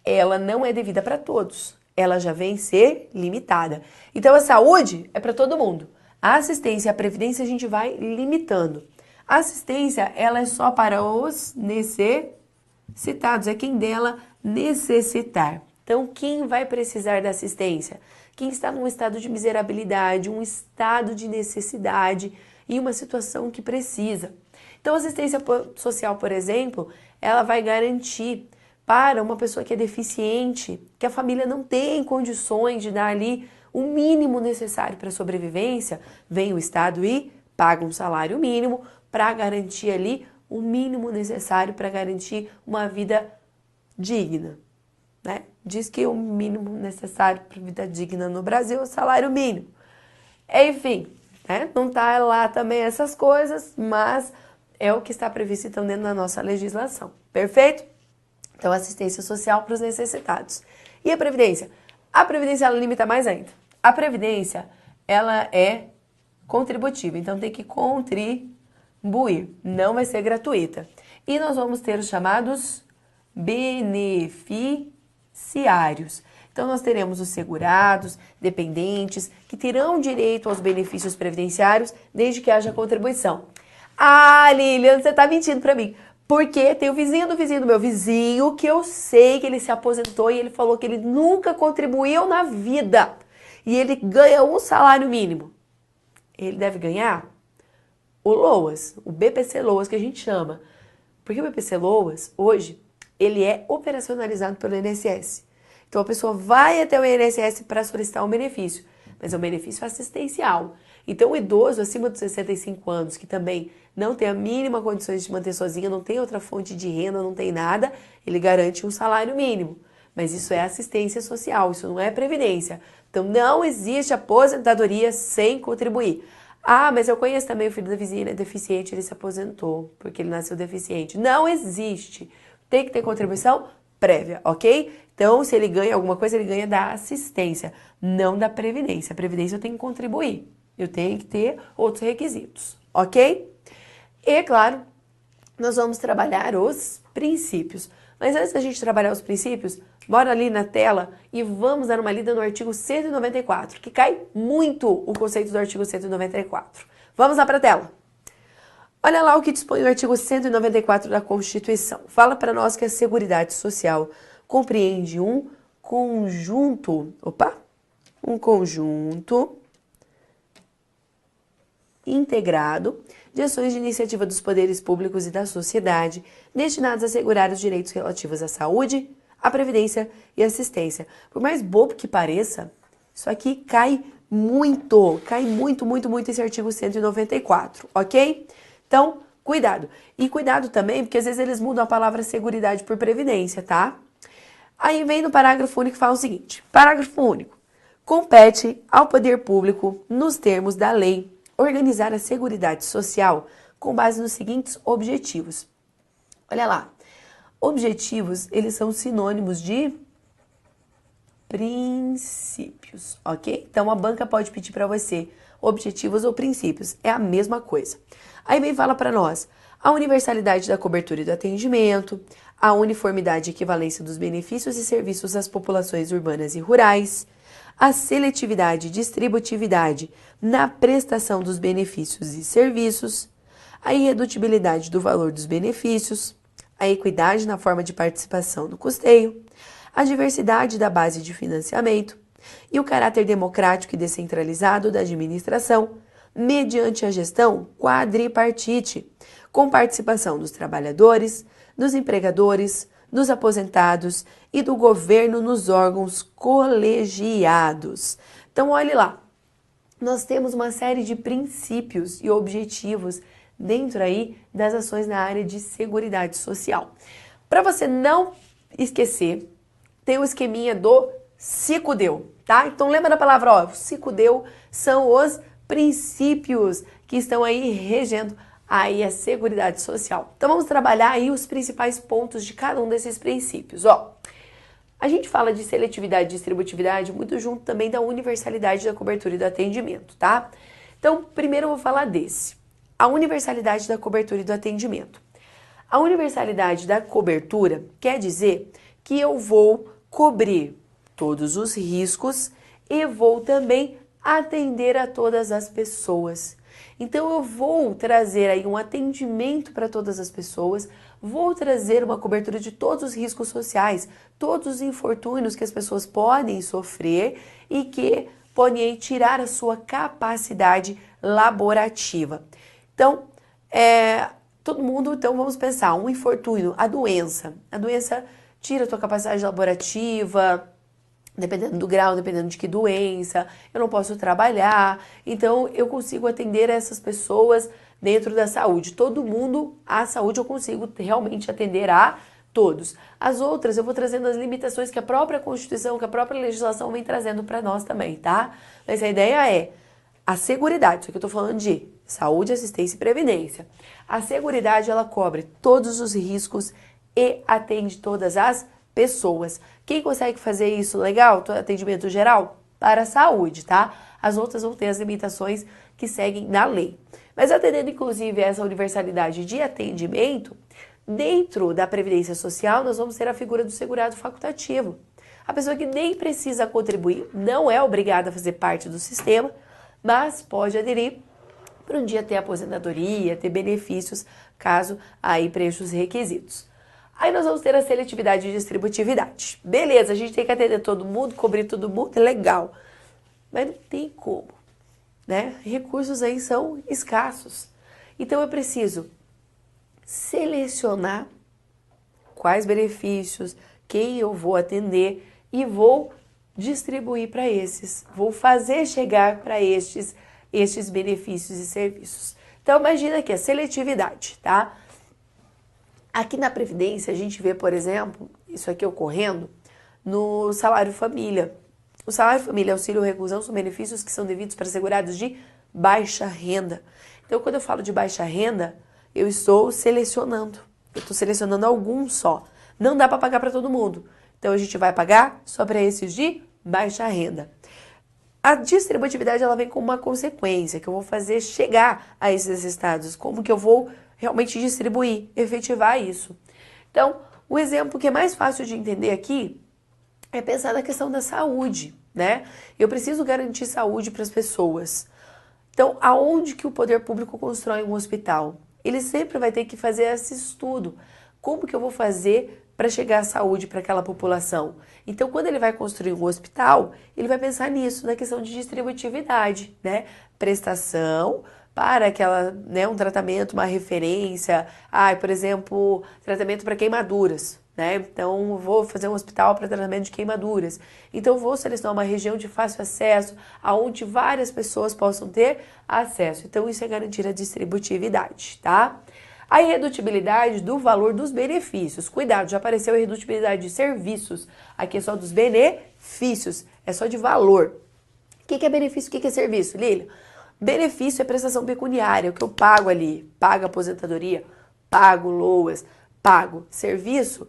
ela não é devida para todos. Ela já vem ser limitada. Então, a saúde é para todo mundo. A assistência e a previdência a gente vai limitando. A assistência, ela é só para os necessitados. É quem dela necessitar. Então, quem vai precisar da assistência? Quem está num estado de miserabilidade, um estado de necessidade e uma situação que precisa. Então, a assistência social, por exemplo, ela vai garantir para uma pessoa que é deficiente, que a família não tem condições de dar ali o mínimo necessário para a sobrevivência, vem o Estado e paga um salário mínimo para garantir ali o mínimo necessário para garantir uma vida digna, né? Diz que o mínimo necessário para vida digna no Brasil é o salário mínimo. Enfim, né? Não está lá também essas coisas, mas é o que está previsto então dentro da nossa legislação. Perfeito? Então, assistência social para os necessitados. E a Previdência? A Previdência, ela limita mais ainda. A Previdência, ela é contributiva, então tem que contribuir, não vai ser gratuita. E nós vamos ter os chamados beneficiários. Então, nós teremos os segurados, dependentes, que terão direito aos benefícios previdenciários desde que haja contribuição. Ah, Lilian, você está mentindo para mim. Porque tem o vizinho do meu vizinho que eu sei que ele se aposentou e ele falou que ele nunca contribuiu na vida. E ele ganha um salário mínimo. Ele deve ganhar o LOAS, o BPC LOAS que a gente chama. Porque o BPC LOAS, hoje, ele é operacionalizado pelo INSS. Então a pessoa vai até o INSS para solicitar um benefício, mas é um benefício assistencial. Então o idoso acima dos 65 anos, que também não tem a mínima condição de se manter sozinho, não tem outra fonte de renda, não tem nada, ele garante um salário mínimo. Mas isso é assistência social, isso não é previdência. Então não existe aposentadoria sem contribuir. Ah, mas eu conheço também o filho da vizinha, é deficiente, ele se aposentou porque ele nasceu deficiente. Não existe. Tem que ter contribuição prévia, ok? Então, se ele ganha alguma coisa, ele ganha da assistência, não da previdência. A previdência eu tenho que contribuir, eu tenho que ter outros requisitos, ok? E, claro, nós vamos trabalhar os princípios. Mas antes da gente trabalhar os princípios, bora ali na tela e vamos dar uma lida no artigo 194, que cai muito o conceito do artigo 194. Vamos lá para a tela. Olha lá o que dispõe o artigo 194 da Constituição. Fala para nós que a Seguridade Social compreende um conjunto integrado de ações de iniciativa dos poderes públicos e da sociedade destinadas a assegurar os direitos relativos à saúde, à previdência e assistência. Por mais bobo que pareça, isso aqui cai muito esse artigo 194, ok? Então, cuidado. E cuidado também, porque às vezes eles mudam a palavra seguridade por previdência, tá? Aí vem no parágrafo único e fala o seguinte, parágrafo único, compete ao poder público, nos termos da lei, organizar a Seguridade Social com base nos seguintes objetivos. Olha lá, objetivos, eles são sinônimos de princípios, ok? Então, a banca pode pedir para você objetivos ou princípios, é a mesma coisa. Aí vem e fala para nós, a universalidade da cobertura e do atendimento, a uniformidade e equivalência dos benefícios e serviços às populações urbanas e rurais, a seletividade e distributividade na prestação dos benefícios e serviços, a irredutibilidade do valor dos benefícios, a equidade na forma de participação no custeio, a diversidade da base de financiamento e o caráter democrático e descentralizado da administração, mediante a gestão quadripartite, com participação dos trabalhadores, dos empregadores, dos aposentados e do governo nos órgãos colegiados. Então, olhe lá, nós temos uma série de princípios e objetivos dentro aí das ações na área de seguridade social. Para você não esquecer, tem o esqueminha do SICUDEU, tá? Então, lembra da palavra, ó, SICUDEU são os princípios que estão aí regendo aí a Seguridade Social. Então vamos trabalhar aí os principais pontos de cada um desses princípios, ó. A gente fala de seletividade e distributividade muito junto também da universalidade da cobertura e do atendimento, tá? Então, primeiro eu vou falar desse, a universalidade da cobertura e do atendimento. A universalidade da cobertura quer dizer que eu vou cobrir todos os riscos e vou também atender a todas as pessoas. Então eu vou trazer aí um atendimento para todas as pessoas, vou trazer uma cobertura de todos os riscos sociais, todos os infortúnios que as pessoas podem sofrer e que podem tirar a sua capacidade laborativa. Então, todo mundo, então vamos pensar, um infortúnio, a doença tira a tua capacidade laborativa, dependendo do grau, dependendo de que doença, eu não posso trabalhar, então eu consigo atender essas pessoas dentro da saúde. Todo mundo, a saúde eu consigo realmente atender a todos. As outras eu vou trazendo as limitações que a própria Constituição, que a própria legislação vem trazendo para nós também, tá? Mas a ideia é a seguridade, isso aqui eu tô falando de saúde, assistência e previdência. A seguridade, ela cobre todos os riscos e atende todas as pessoas. Quem consegue fazer isso legal, atendimento geral? Para a saúde, tá? As outras vão ter as limitações que seguem na lei. Mas atendendo, inclusive, essa universalidade de atendimento, dentro da Previdência Social, nós vamos ter a figura do segurado facultativo. A pessoa que nem precisa contribuir, não é obrigada a fazer parte do sistema, mas pode aderir para um dia ter aposentadoria, ter benefícios, caso aí preencha os requisitos. Aí nós vamos ter a seletividade e distributividade. Beleza, a gente tem que atender todo mundo, cobrir todo mundo, é legal. Mas não tem como, né? Recursos aí são escassos. Então eu preciso selecionar quais benefícios, quem eu vou atender e vou distribuir para esses. Vou fazer chegar para estes benefícios e serviços. Então imagina aqui a seletividade, tá? Aqui na Previdência, a gente vê, por exemplo, isso aqui ocorrendo no salário família. O salário família, auxílio reclusão são benefícios que são devidos para segurados de baixa renda. Então, quando eu falo de baixa renda, eu estou selecionando. Eu estou selecionando alguns só. Não dá para pagar para todo mundo. Então, a gente vai pagar só para esses de baixa renda. A distributividade ela vem com uma consequência que eu vou fazer chegar a esses estados. Como que eu vou realmente distribuir, efetivar isso. Então, o exemplo que é mais fácil de entender aqui é pensar na questão da saúde, né? Eu preciso garantir saúde para as pessoas. Então, aonde que o poder público constrói um hospital? Ele sempre vai ter que fazer esse estudo. Como que eu vou fazer para chegar à saúde para aquela população? Então, quando ele vai construir um hospital, ele vai pensar nisso, na questão de distributividade, né? Prestação para aquela, né, um tratamento, uma referência, por exemplo, tratamento para queimaduras, né? Então, vou fazer um hospital para tratamento de queimaduras. Então, vou selecionar uma região de fácil acesso, aonde várias pessoas possam ter acesso. Então, isso é garantir a distributividade, tá? A irredutibilidade do valor dos benefícios. Cuidado, já apareceu a irredutibilidade de serviços. Aqui é só dos benefícios, é só de valor. O que é benefício, o que é serviço, Lília? Benefício é prestação pecuniária, o que eu pago ali. Pago aposentadoria, pago LOAS, pago serviço.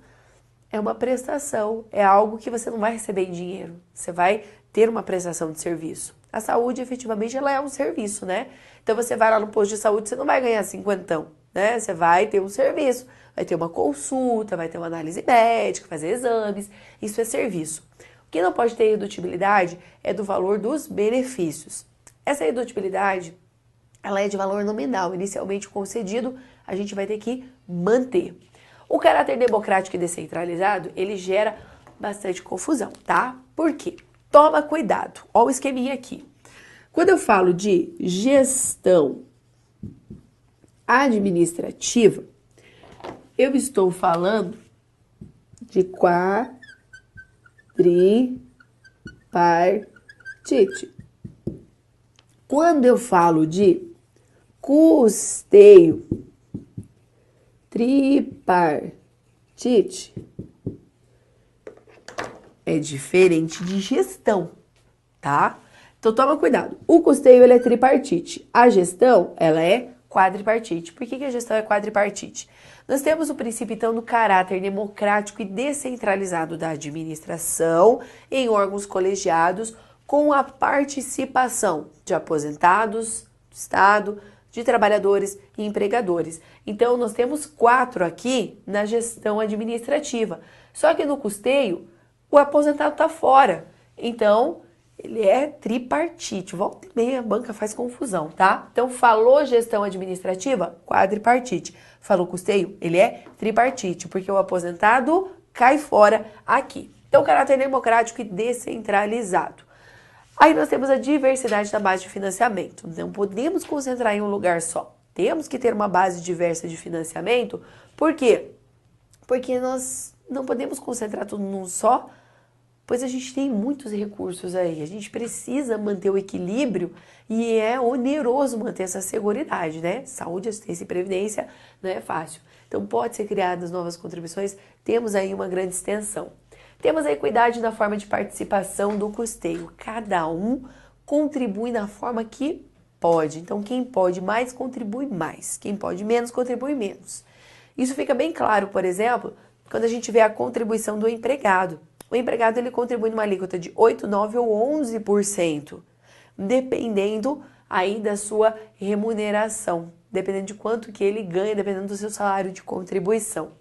É uma prestação, é algo que você não vai receber em dinheiro. Você vai ter uma prestação de serviço. A saúde, efetivamente, ela é um serviço, né? Então, você vai lá no posto de saúde, você não vai ganhar cinquentão, né? Você vai ter um serviço, vai ter uma consulta, vai ter uma análise médica, fazer exames. Isso é serviço. O que não pode ter redutibilidade é do valor dos benefícios. Essa redutibilidade, ela é de valor nominal, inicialmente concedido, a gente vai ter que manter. O caráter democrático e descentralizado, ele gera bastante confusão, tá? Por quê? Toma cuidado. Olha o esqueminha aqui. Quando eu falo de gestão administrativa, eu estou falando de quadripartite. Quando eu falo de custeio tripartite, é diferente de gestão, tá? Então toma cuidado. O custeio ele é tripartite, a gestão ela é quadripartite. Por que a gestão é quadripartite? Nós temos o princípio então do caráter democrático e descentralizado da administração em órgãos colegiados com a participação de aposentados, do Estado, de trabalhadores e empregadores. Então, nós temos 4 aqui na gestão administrativa. Só que no custeio, o aposentado está fora. Então, ele é tripartite. Volta e meia, a banca faz confusão, tá? Então, falou gestão administrativa, quadripartite. Falou custeio, ele é tripartite, porque o aposentado cai fora aqui. Então, caráter democrático e descentralizado. Aí nós temos a diversidade da base de financiamento. Não podemos concentrar em um lugar só. Temos que ter uma base diversa de financiamento. Por quê? Porque nós não podemos concentrar tudo num só, pois a gente tem muitos recursos aí. A gente precisa manter o equilíbrio e é oneroso manter essa seguridade, né? Saúde, assistência e previdência não é fácil. Então, pode ser criadas novas contribuições. Temos aí uma grande extensão. Temos a equidade na forma de participação do custeio. Cada um contribui na forma que pode. Então, quem pode mais, contribui mais. Quem pode menos, contribui menos. Isso fica bem claro, por exemplo, quando a gente vê a contribuição do empregado. O empregado ele contribui numa alíquota de 8, 9 ou 11%, dependendo aí da sua remuneração, dependendo de quanto que ele ganha, dependendo do seu salário de contribuição.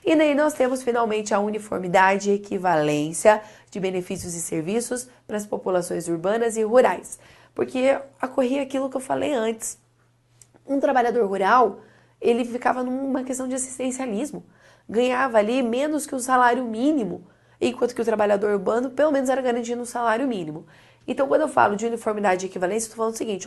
E daí nós temos finalmente a uniformidade e equivalência de benefícios e serviços para as populações urbanas e rurais. Porque ocorria aquilo que eu falei antes. Um trabalhador rural, ele ficava numa questão de assistencialismo. Ganhava ali menos que o salário mínimo, enquanto que o trabalhador urbano pelo menos era garantido um salário mínimo. Então, quando eu falo de uniformidade e equivalência, estou falando o seguinte,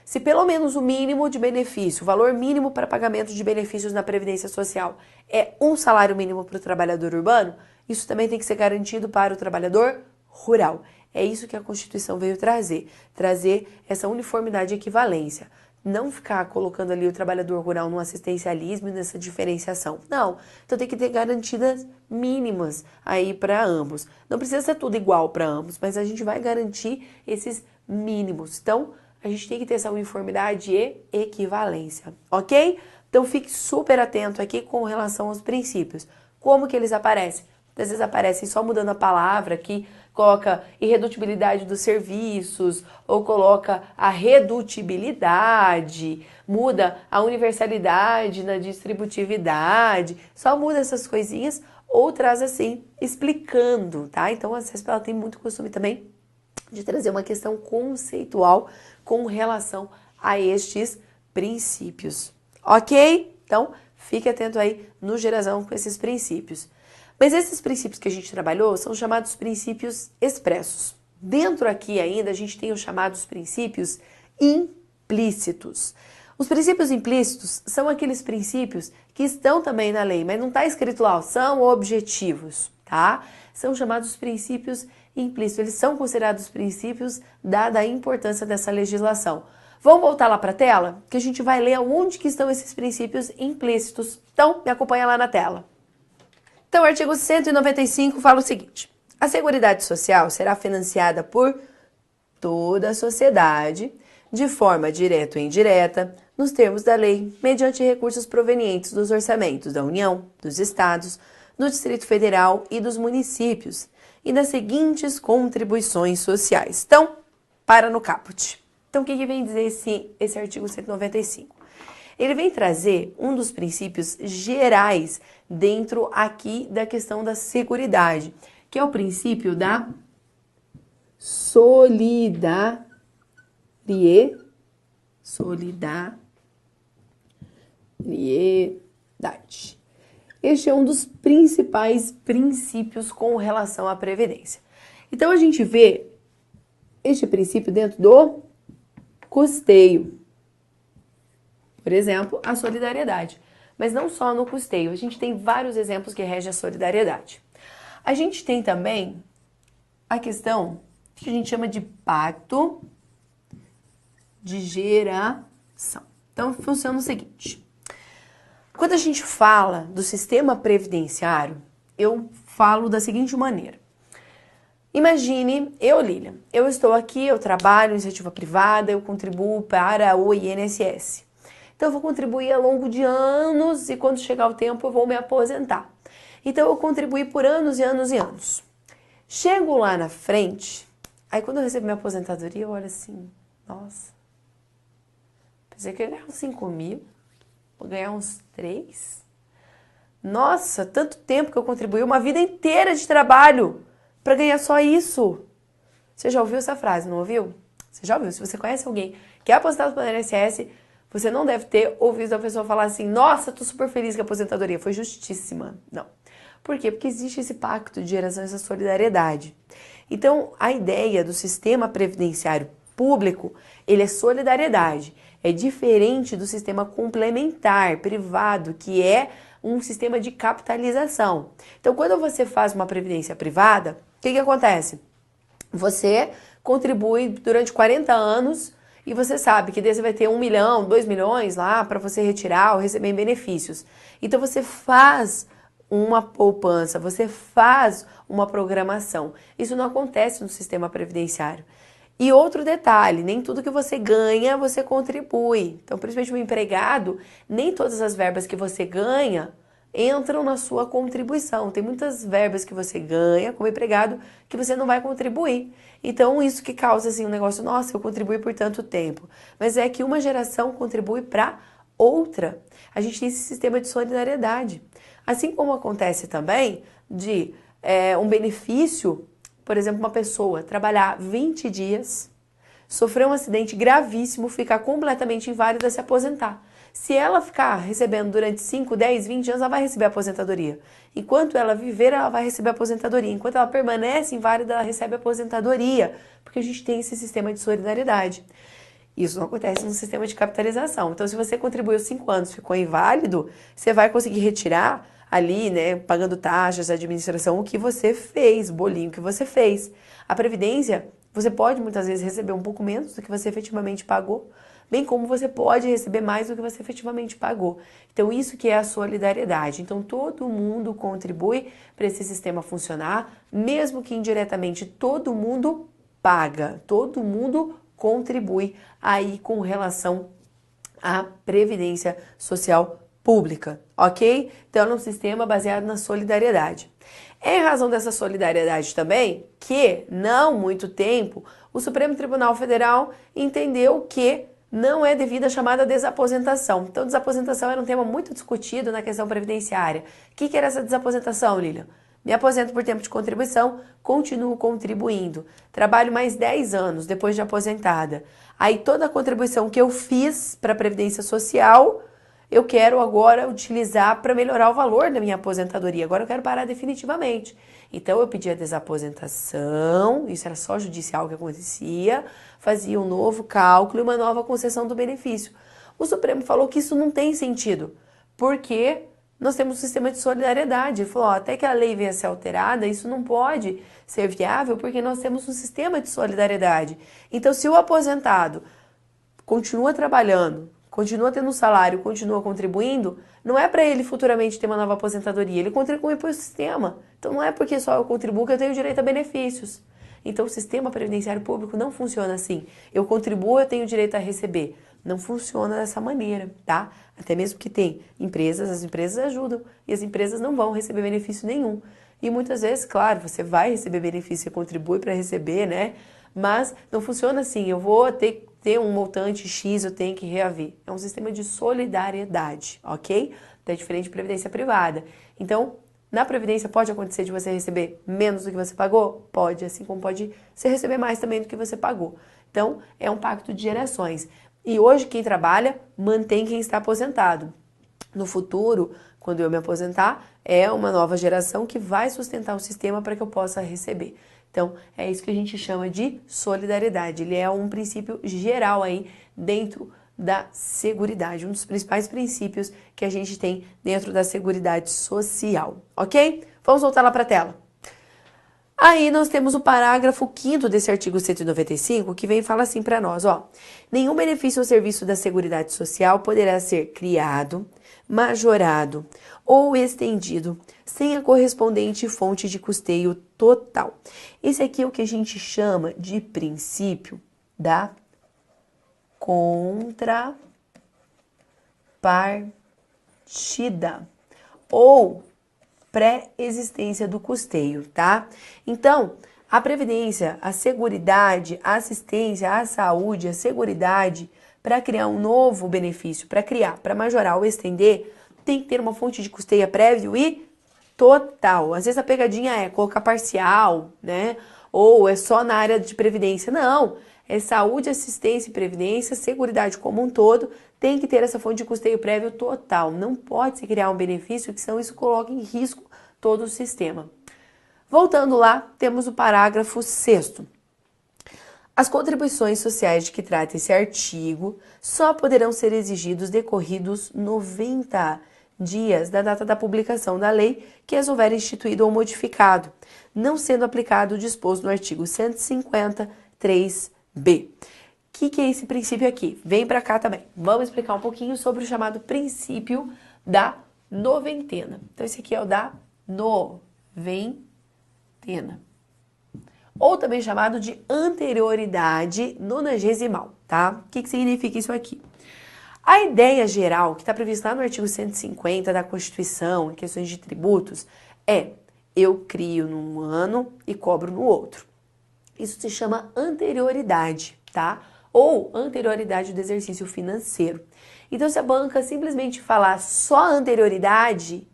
se pelo menos o mínimo de benefício, o valor mínimo para pagamento de benefícios na Previdência Social é um salário mínimo para o trabalhador urbano, isso também tem que ser garantido para o trabalhador rural. É isso que a Constituição veio trazer essa uniformidade e equivalência. Não ficar colocando ali o trabalhador rural no assistencialismo e nessa diferenciação. Não, então tem que ter garantidas mínimas aí para ambos. Não precisa ser tudo igual para ambos, mas a gente vai garantir esses mínimos. Então, a gente tem que ter essa uniformidade e equivalência, ok? Então fique super atento aqui com relação aos princípios. Como que eles aparecem? Às vezes aparecem só mudando a palavra aqui, coloca irredutibilidade dos serviços, ou coloca a redutibilidade, muda a universalidade na distributividade, só muda essas coisinhas, ou traz assim, explicando, tá? Então a CESP ela tem muito costume também de trazer uma questão conceitual com relação a estes princípios, ok? Então, fique atento aí no Gerazão com esses princípios. Mas esses princípios que a gente trabalhou são chamados princípios expressos. Dentro aqui ainda a gente tem os chamados princípios implícitos. Os princípios implícitos são aqueles princípios que estão também na lei, mas não está escrito lá, são objetivos, tá? São chamados princípios implícitos. Eles são considerados princípios dada a importância dessa legislação. Vamos voltar lá para a tela? Que a gente vai ler onde que estão esses princípios implícitos. Então, me acompanha lá na tela. Então, o artigo 195 fala o seguinte: a Seguridade Social será financiada por toda a sociedade, de forma direta ou indireta, nos termos da lei, mediante recursos provenientes dos orçamentos da União, dos Estados, do Distrito Federal e dos municípios, e das seguintes contribuições sociais. Então, para no caput. Então, o que vem dizer esse artigo 195? Ele vem trazer um dos princípios gerais dentro aqui da questão da seguridade, que é o princípio da solidariedade. Este é um dos principais princípios com relação à previdência. Então, a gente vê este princípio dentro do custeio. Por exemplo, a solidariedade. Mas não só no custeio, a gente tem vários exemplos que regem a solidariedade. A gente tem também a questão que a gente chama de pacto de geração. Então, funciona o seguinte: quando a gente fala do sistema previdenciário, eu falo da seguinte maneira. Imagine, eu, Lilian, eu estou aqui, eu trabalho em iniciativa privada, eu contribuo para o INSS. Então, eu vou contribuir ao longo de anos e quando chegar o tempo eu vou me aposentar. Então, eu contribuí por anos e anos e anos. Chego lá na frente, aí quando eu recebo minha aposentadoria, eu olho assim, nossa, pensei que eu ia ganhar uns 5 mil, vou ganhar uns 3. Nossa, tanto tempo que eu contribuí, uma vida inteira de trabalho para ganhar só isso. Você já ouviu essa frase, não ouviu? Você já ouviu? Se você conhece alguém que é aposentado pelo INSS, você não deve ter ouvido a pessoa falar assim, nossa, tô super feliz que a aposentadoria foi justíssima. Não. Por quê? Porque existe esse pacto de geração, essa solidariedade. Então, a ideia do sistema previdenciário público, ele é solidariedade. É diferente do sistema complementar, privado, que é um sistema de capitalização. Então, quando você faz uma previdência privada, o que acontece? Você contribui durante 40 anos e você sabe que daí você vai ter 1 milhão, 2 milhões lá para você retirar ou receber em benefícios. Então, você faz uma poupança, você faz uma programação. Isso não acontece no sistema previdenciário. E outro detalhe, nem tudo que você ganha, você contribui. Então, principalmente o empregado, nem todas as verbas que você ganha entram na sua contribuição. Tem muitas verbas que você ganha como empregado que você não vai contribuir. Então, isso que causa assim um negócio, nossa, eu contribuí por tanto tempo. Mas é que uma geração contribui para outra. A gente tem esse sistema de solidariedade. Assim como acontece também de um benefício, por exemplo, uma pessoa trabalhar 20 dias, sofrer um acidente gravíssimo, ficar completamente inválida, se aposentar. Se ela ficar recebendo durante 5, 10, 20 anos, ela vai receber a aposentadoria. Enquanto ela viver, ela vai receber a aposentadoria. Enquanto ela permanece inválida, ela recebe a aposentadoria, porque a gente tem esse sistema de solidariedade. Isso não acontece no sistema de capitalização. Então, se você contribuiu 5 anos, ficou inválido, você vai conseguir retirar ali, né, pagando taxas, administração, o que você fez, o bolinho que você fez. A Previdência, você pode muitas vezes receber um pouco menos do que você efetivamente pagou, bem como você pode receber mais do que você efetivamente pagou. Então, isso que é a solidariedade. Então, todo mundo contribui para esse sistema funcionar, mesmo que indiretamente todo mundo paga, todo mundo contribui aí com relação à Previdência Social Pública, ok? Então, é um sistema baseado na solidariedade. É em razão dessa solidariedade também que, não muito tempo, o Supremo Tribunal Federal entendeu que não é devida a chamada desaposentação. Então, desaposentação era um tema muito discutido na questão previdenciária. O que era essa desaposentação, Lilian? Me aposento por tempo de contribuição, continuo contribuindo. Trabalho mais 10 anos depois de aposentada. Aí toda a contribuição que eu fiz para a Previdência Social, eu quero agora utilizar para melhorar o valor da minha aposentadoria. Agora eu quero parar definitivamente. Então eu pedi a desaposentação, isso era só judicial que acontecia, fazia um novo cálculo e uma nova concessão do benefício. O Supremo falou que isso não tem sentido, porque nós temos um sistema de solidariedade. Ele falou, até que a lei venha a ser alterada, isso não pode ser viável, porque nós temos um sistema de solidariedade. Então, se o aposentado continua trabalhando, continua tendo um salário, continua contribuindo, não é para ele futuramente ter uma nova aposentadoria, ele contribui para o sistema. Então, não é porque só eu contribuo que eu tenho direito a benefícios. Então, o sistema previdenciário público não funciona assim. Eu contribuo, eu tenho direito a receber. Não funciona dessa maneira, tá? Até mesmo que tem empresas, as empresas ajudam e as empresas não vão receber benefício nenhum. E muitas vezes, claro, você vai receber benefício, você contribui para receber, né? Mas não funciona assim, eu vou ter um montante X, eu tenho que reaver. É um sistema de solidariedade, ok? Então é diferente de previdência privada. Então, na Previdência pode acontecer de você receber menos do que você pagou? Pode, assim como pode você receber mais também do que você pagou. Então, é um pacto de gerações. E hoje quem trabalha mantém quem está aposentado. No futuro, quando eu me aposentar, é uma nova geração que vai sustentar o sistema para que eu possa receber. Então, é isso que a gente chama de solidariedade. Ele é um princípio geral aí dentro da Seguridade, um dos principais princípios que a gente tem dentro da Seguridade Social, ok? Vamos voltar lá para a tela. Aí nós temos o parágrafo 5º desse artigo 195, que vem e fala assim para nós, ó. Nenhum benefício ou serviço da Seguridade Social poderá ser criado, majorado ou estendido sem a correspondente fonte de custeio total. Esse aqui é o que a gente chama de princípio da contrapartida ou pré-existência do custeio, tá? Então, a previdência, a seguridade, a assistência, a saúde, a seguridade, para criar um novo benefício, para majorar ou estender, tem que ter uma fonte de custeio prévio e total. Às vezes a pegadinha é colocar parcial, né? Ou é só na área de previdência. Não, é saúde, assistência e previdência, seguridade como um todo, tem que ter essa fonte de custeio prévio total. Não pode se criar um benefício que senão isso coloca em risco todo o sistema. Voltando lá, temos o parágrafo 6º. As contribuições sociais de que trata esse artigo só poderão ser exigidos decorridos 90 dias da data da publicação da lei que as houver instituído ou modificado, não sendo aplicado o disposto no artigo 153b. O que é esse princípio aqui? Vem para cá também. Vamos explicar um pouquinho sobre o chamado princípio da noventena. Então, esse aqui é o da noventena. Ou também chamado de anterioridade nonagesimal, tá? O que significa isso aqui? A ideia geral, que está prevista lá no artigo 150 da Constituição, em questões de tributos, é eu crio num ano e cobro no outro. Isso se chama anterioridade, tá? Ou anterioridade do exercício financeiro. Então, se a banca simplesmente falar só anterioridade,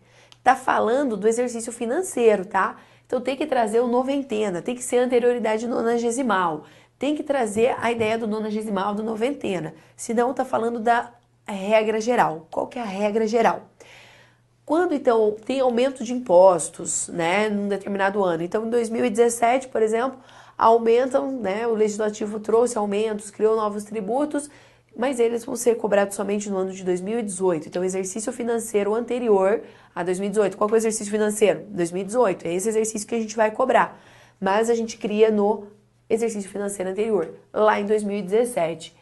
tá falando do exercício financeiro, tá? Então, tem que trazer o noventena, tem que ser anterioridade nonagesimal, tem que trazer a ideia do nonagesimal, do noventena. Senão, tá falando da regra geral. Qual que é a regra geral? Quando, então, tem aumento de impostos, né, num determinado ano. Então, em 2017, por exemplo, aumentam, né, o legislativo trouxe aumentos, criou novos tributos, mas eles vão ser cobrados somente no ano de 2018. Então, o exercício financeiro anterior a 2018. Qual que é o exercício financeiro? 2018. É esse exercício que a gente vai cobrar. Mas a gente cria no exercício financeiro anterior, lá em 2017.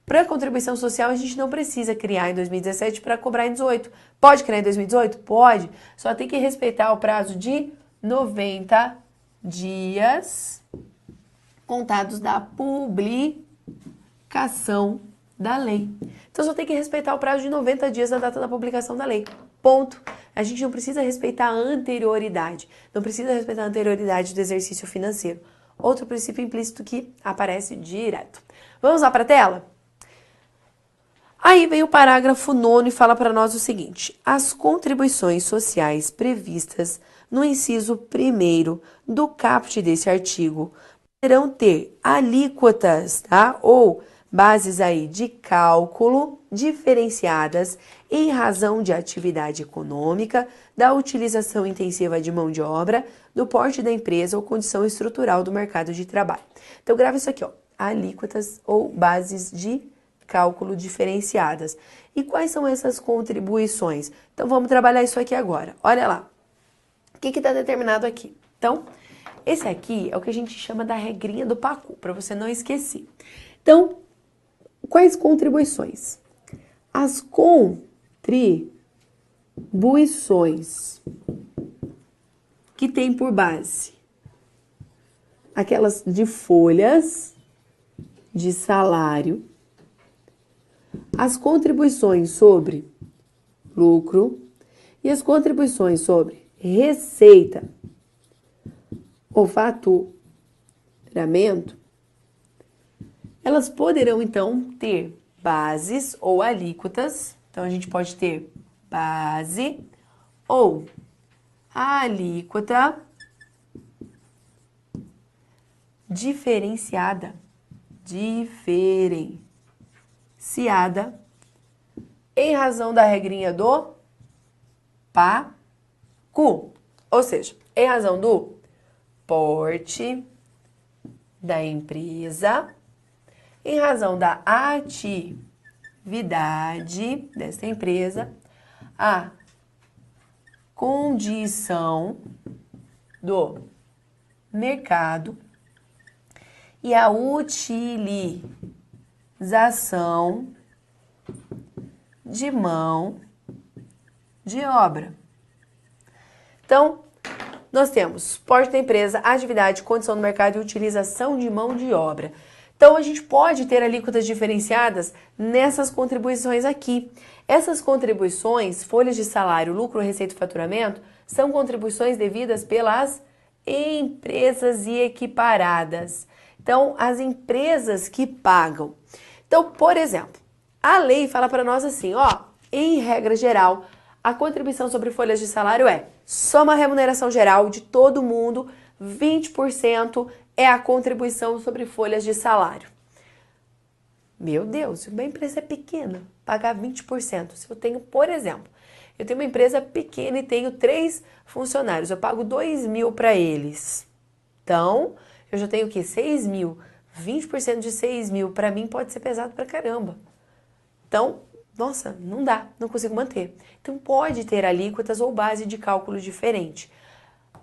Para a contribuição social, a gente não precisa criar em 2017 para cobrar em 2018. Pode criar em 2018? Pode. Só tem que respeitar o prazo de 90 dias contados da publicação. publicação da lei. Então só tem que respeitar o prazo de 90 dias da data da publicação da lei. Ponto. A gente não precisa respeitar a anterioridade. Não precisa respeitar a anterioridade do exercício financeiro. Outro princípio implícito que aparece direto. Vamos lá para a tela? Aí vem o parágrafo 9º e fala para nós o seguinte: as contribuições sociais previstas no inciso 1º do caput desse artigo poderão ter alíquotas, tá? Ou bases aí de cálculo diferenciadas em razão de atividade econômica, da utilização intensiva de mão de obra, do porte da empresa ou condição estrutural do mercado de trabalho. Então grava isso aqui, ó, alíquotas ou bases de cálculo diferenciadas. E quais são essas contribuições? Então vamos trabalhar isso aqui agora. Olha lá. O que está determinado aqui? Então, esse aqui é o que a gente chama da regrinha do PACU, para você não esquecer. Então, quais contribuições? As contribuições que tem por base aquelas de folhas de salário, as contribuições sobre lucro e as contribuições sobre receita ou faturamento, elas poderão então ter bases ou alíquotas. Então a gente pode ter base ou alíquota diferenciada em razão da regrinha do PACU, ou seja, em razão do porte da empresa, em razão da atividade desta empresa, a condição do mercado e a utilização de mão de obra. Então, nós temos porte da empresa, atividade, condição do mercado e utilização de mão de obra. Então, a gente pode ter alíquotas diferenciadas nessas contribuições aqui. Essas contribuições, folhas de salário, lucro, receita e faturamento, são contribuições devidas pelas empresas e equiparadas. Então, as empresas que pagam. Então, por exemplo, a lei fala para nós assim, ó, em regra geral, a contribuição sobre folhas de salário é soma a remuneração geral de todo mundo, 20% é a contribuição sobre folhas de salário. Meu Deus, se uma empresa é pequena, pagar 20%. Se eu tenho, por exemplo, eu tenho uma empresa pequena e tenho 3 funcionários, eu pago 2.000 para eles. Então, eu já tenho o quê? 6.000. 20% de 6.000 para mim pode ser pesado pra caramba. Então, nossa, não dá, não consigo manter. Então, pode ter alíquotas ou base de cálculo diferente.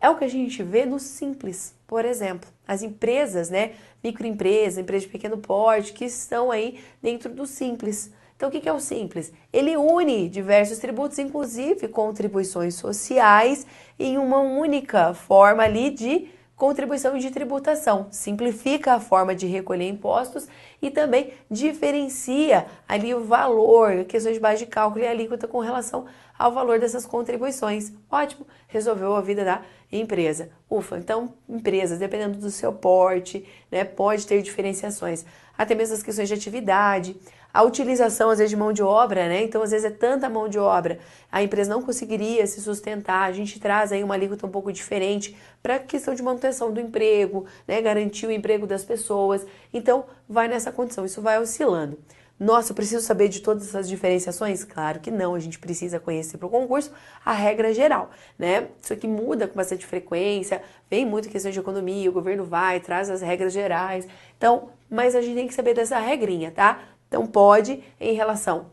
É o que a gente vê no Simples, por exemplo. As empresas, né, microempresas, empresas de pequeno porte, que estão aí dentro do Simples. Então, o que é o Simples? Ele une diversos tributos, inclusive contribuições sociais, em uma única forma ali de contribuição e de tributação. Simplifica a forma de recolher impostos e também diferencia ali o valor, questões de base de cálculo e alíquota com relação ao valor dessas contribuições. Ótimo, resolveu a vida da empresa. Ufa, então empresas, dependendo do seu porte, né, pode ter diferenciações. Até mesmo as questões de atividade, a utilização às vezes de mão de obra, né? Então às vezes é tanta mão de obra, a empresa não conseguiria se sustentar. A gente traz aí uma alíquota um pouco diferente para a questão de manutenção do emprego, né? Garantir o emprego das pessoas. Então vai nessa condição, isso vai oscilando. Nossa, eu preciso saber de todas essas diferenciações? Claro que não, a gente precisa conhecer para o concurso a regra geral, né? Isso aqui muda com bastante frequência, vem muito questões de economia, o governo vai, traz as regras gerais. Então, mas a gente tem que saber dessa regrinha, tá? Então, pode em relação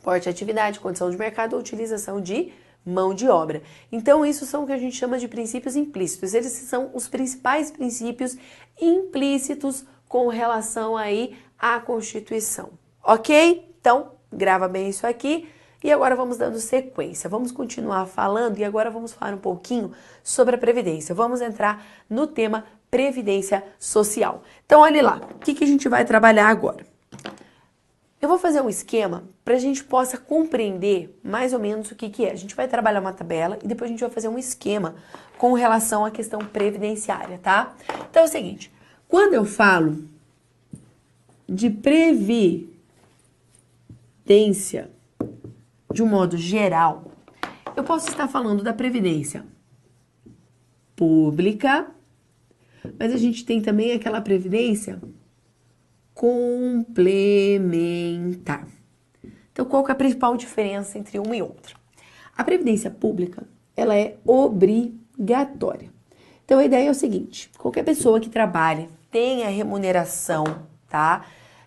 porte, atividade, condição de mercado ou utilização de mão de obra. Então, isso são o que a gente chama de princípios implícitos. Eles são os principais princípios implícitos com relação aí à Constituição. Ok? Então, grava bem isso aqui. E agora vamos dando sequência. Vamos continuar falando e agora vamos falar um pouquinho sobre a Previdência. Vamos entrar no tema Previdência Social. Então, olha lá. O que a gente vai trabalhar agora? Eu vou fazer um esquema para a gente possa compreender mais ou menos o que que é. A gente vai trabalhar uma tabela e depois a gente vai fazer um esquema com relação à questão previdenciária, tá? Então é o seguinte, quando eu falo de previdência de um modo geral, eu posso estar falando da previdência pública, mas a gente tem também aquela previdência complementar. Então, qual que é a principal diferença entre uma e outra? A previdência pública, ela é obrigatória. Então, a ideia é o seguinte, qualquer pessoa que trabalhe, tenha remuneração, tá?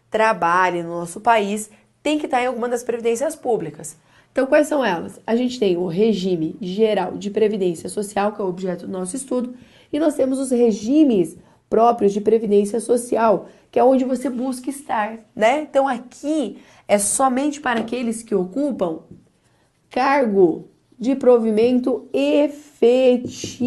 Trabalhe no nosso país, tem que estar em alguma das previdências públicas. Então, quais são elas? A gente tem o regime geral de previdência social, que é o objeto do nosso estudo, e nós temos os regimes próprios de previdência social, que é onde você busca estar, né? Então, aqui é somente para aqueles que ocupam cargo de provimento efetivo,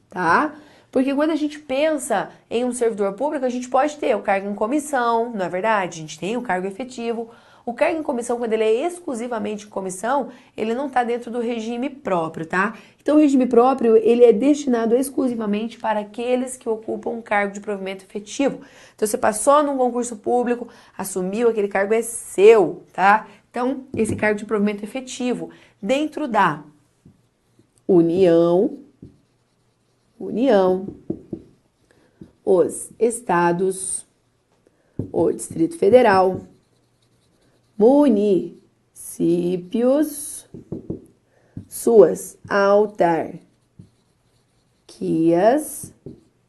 tá? Porque quando a gente pensa em um servidor público, a gente pode ter o cargo em comissão, não é verdade? A gente tem o cargo efetivo. O cargo em comissão, quando ele é exclusivamente em comissão, ele não está dentro do regime próprio, tá? Então, o regime próprio, ele é destinado exclusivamente para aqueles que ocupam um cargo de provimento efetivo. Então, você passou num concurso público, assumiu, aquele cargo é seu, tá? Então, esse cargo de provimento efetivo, dentro da União, os estados, o Distrito Federal, municípios, suas autarquias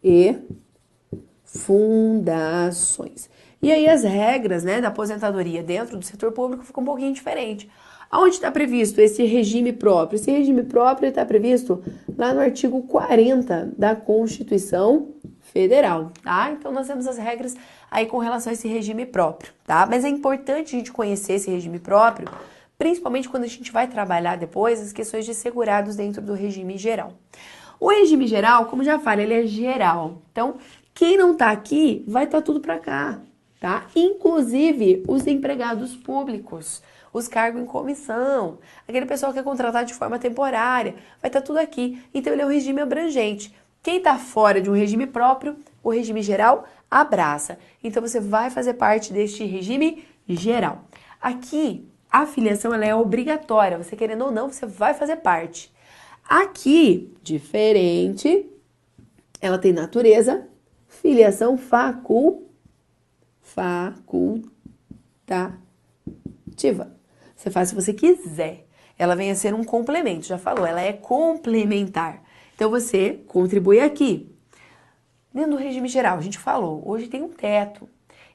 e fundações. E aí as regras, né, da aposentadoria dentro do setor público ficam um pouquinho diferente. Aonde está previsto esse regime próprio? Esse regime próprio está previsto lá no artigo 40 da Constituição Federal, tá? Então nós temos as regras aí com relação a esse regime próprio, tá? Mas é importante a gente conhecer esse regime próprio, principalmente quando a gente vai trabalhar depois as questões de segurados dentro do regime geral. O regime geral, como já falei, ele é geral. Então, quem não tá aqui, vai estar tudo para cá, tá? Inclusive os empregados públicos, os cargos em comissão, aquele pessoal que é contratado de forma temporária, vai estar tudo aqui. Então, ele é um regime abrangente. Quem está fora de um regime próprio, o regime geral abraça. Então, você vai fazer parte deste regime geral. Aqui, a filiação ela é obrigatória. Você querendo ou não, você vai fazer parte. Aqui, diferente, ela tem natureza, filiação facultativa. Você faz se você quiser. Ela vem a ser um complemento, já falou, ela é complementar. Então, você contribui aqui. Dentro do regime geral, a gente falou, hoje tem um teto.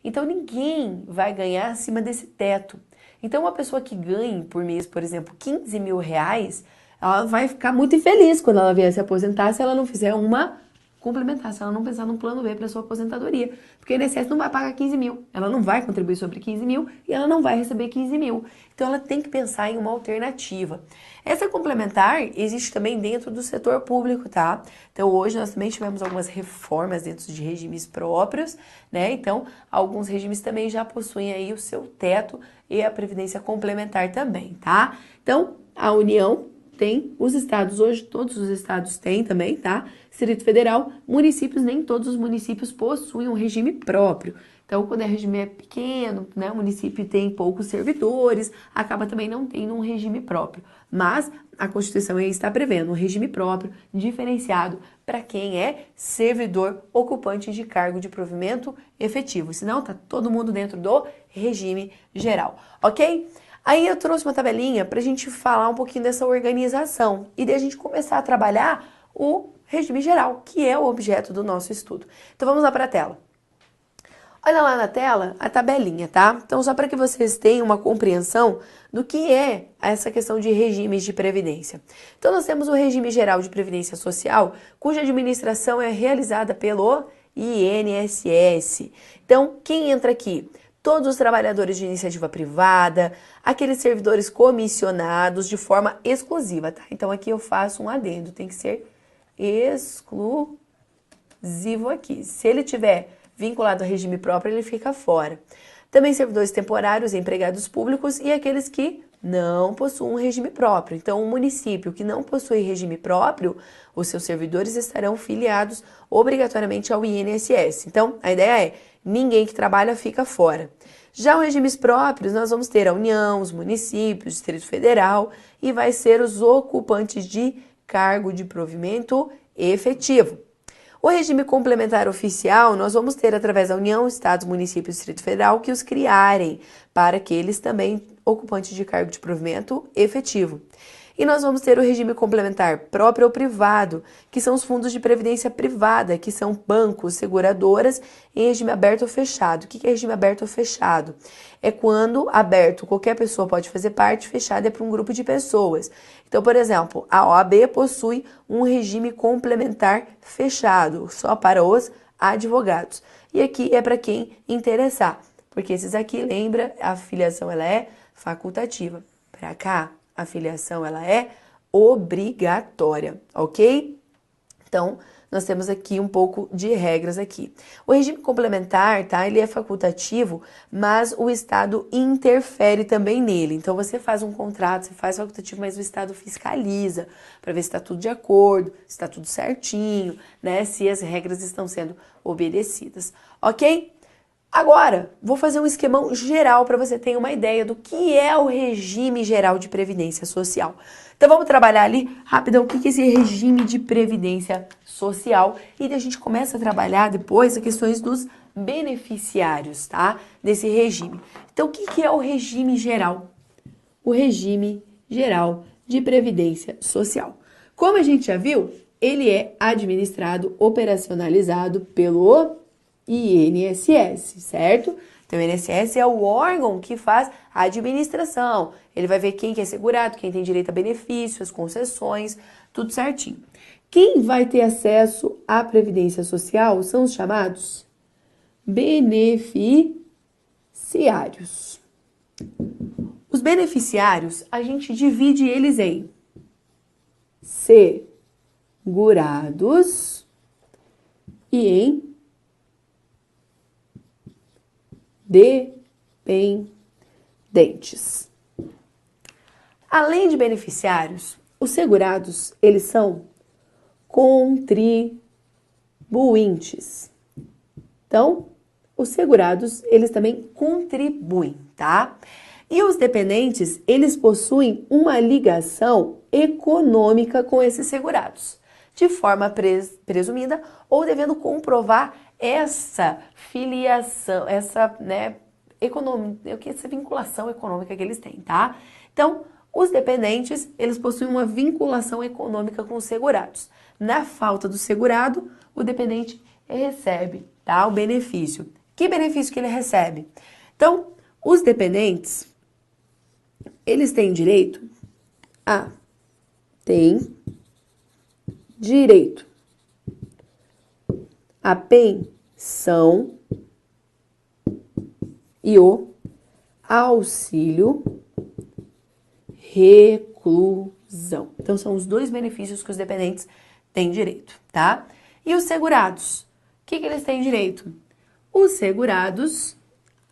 Então, ninguém vai ganhar acima desse teto. Então, uma pessoa que ganhe por mês, por exemplo, 15 mil reais, ela vai ficar muito infeliz quando ela vier se aposentar se ela não fizer uma complementar, se ela não pensar num plano B para sua aposentadoria. Porque o INSS não vai pagar 15 mil, ela não vai contribuir sobre 15 mil e ela não vai receber 15 mil. Então, ela tem que pensar em uma alternativa. Essa complementar existe também dentro do setor público, tá? Então, hoje nós também tivemos algumas reformas dentro de regimes próprios, né? Então, alguns regimes também já possuem aí o seu teto e a previdência complementar também, tá? Então, a União tem, os estados hoje, todos os estados têm também, tá? Distrito Federal, municípios, nem todos os municípios possuem um regime próprio. Então, quando o regime é pequeno, né, o município tem poucos servidores, acaba também não tendo um regime próprio. Mas a Constituição aí está prevendo um regime próprio, diferenciado para quem é servidor ocupante de cargo de provimento efetivo. Senão, tá todo mundo dentro do regime geral, ok? Aí eu trouxe uma tabelinha para a gente falar um pouquinho dessa organização e daí a gente começar a trabalhar o regime geral, que é o objeto do nosso estudo. Então vamos lá para a tela. Olha lá na tela a tabelinha, tá? Então só para que vocês tenham uma compreensão do que é essa questão de regimes de previdência. Então nós temos o regime geral de previdência social, cuja administração é realizada pelo INSS. Então quem entra aqui? Todos os trabalhadores de iniciativa privada, aqueles servidores comissionados de forma exclusiva, tá? Então, aqui eu faço um adendo, tem que ser exclusivo aqui. Se ele tiver vinculado ao regime próprio, ele fica fora. Também servidores temporários, empregados públicos e aqueles que não possuem um regime próprio. Então, um município que não possui regime próprio, os seus servidores estarão filiados obrigatoriamente ao INSS. Então, a ideia é, ninguém que trabalha fica fora. Já os regimes próprios, nós vamos ter a União, os municípios, o Distrito Federal e vai ser os ocupantes de cargo de provimento efetivo. O regime complementar oficial, nós vamos ter através da União, Estados, Municípios e Distrito Federal que os criarem para que eles também ocupantes de cargo de provimento efetivo. E nós vamos ter o regime complementar próprio ou privado, que são os fundos de previdência privada, que são bancos, seguradoras, em regime aberto ou fechado. O que é regime aberto ou fechado? É quando aberto qualquer pessoa pode fazer parte, fechado é para um grupo de pessoas. Então, por exemplo, a OAB possui um regime complementar fechado, só para os advogados. E aqui é para quem interessar, porque esses aqui, lembra, a filiação ela é facultativa. Para cá, a filiação ela é obrigatória, ok? Então, nós temos aqui um pouco de regras aqui. O regime complementar, tá? Ele é facultativo, mas o Estado interfere também nele. Então, você faz um contrato, você faz facultativo, mas o Estado fiscaliza para ver se está tudo de acordo, se está tudo certinho, né? Se as regras estão sendo obedecidas, ok? Agora, vou fazer um esquemão geral para você ter uma ideia do que é o regime geral de previdência social. Então vamos trabalhar ali rapidão o que é esse regime de previdência social e a gente começa a trabalhar depois as questões dos beneficiários, tá? Desse regime. Então o que é o regime geral? O regime geral de previdência social. Como a gente já viu, ele é administrado, operacionalizado pelo INSS, certo? Então, o INSS é o órgão que faz a administração. Ele vai ver quem que é segurado, quem tem direito a benefícios, concessões, tudo certinho. Quem vai ter acesso à Previdência Social são os chamados beneficiários. Os beneficiários, a gente divide eles em segurados e em dependentes. Além de beneficiários, os segurados, eles são contribuintes. Então, os segurados, eles também contribuem, tá? E os dependentes, eles possuem uma ligação econômica com esses segurados, de forma presumida ou devendo comprovar essa filiação, essa vinculação econômica que eles têm, tá? Então, os dependentes, eles possuem uma vinculação econômica com os segurados. Na falta do segurado, o dependente recebe, tá? O benefício. Que benefício que ele recebe? Então, os dependentes, eles têm direito a pensão e o auxílio reclusão. Então, são os dois benefícios que os dependentes têm direito, tá? E os segurados? O que eles têm direito? Os segurados,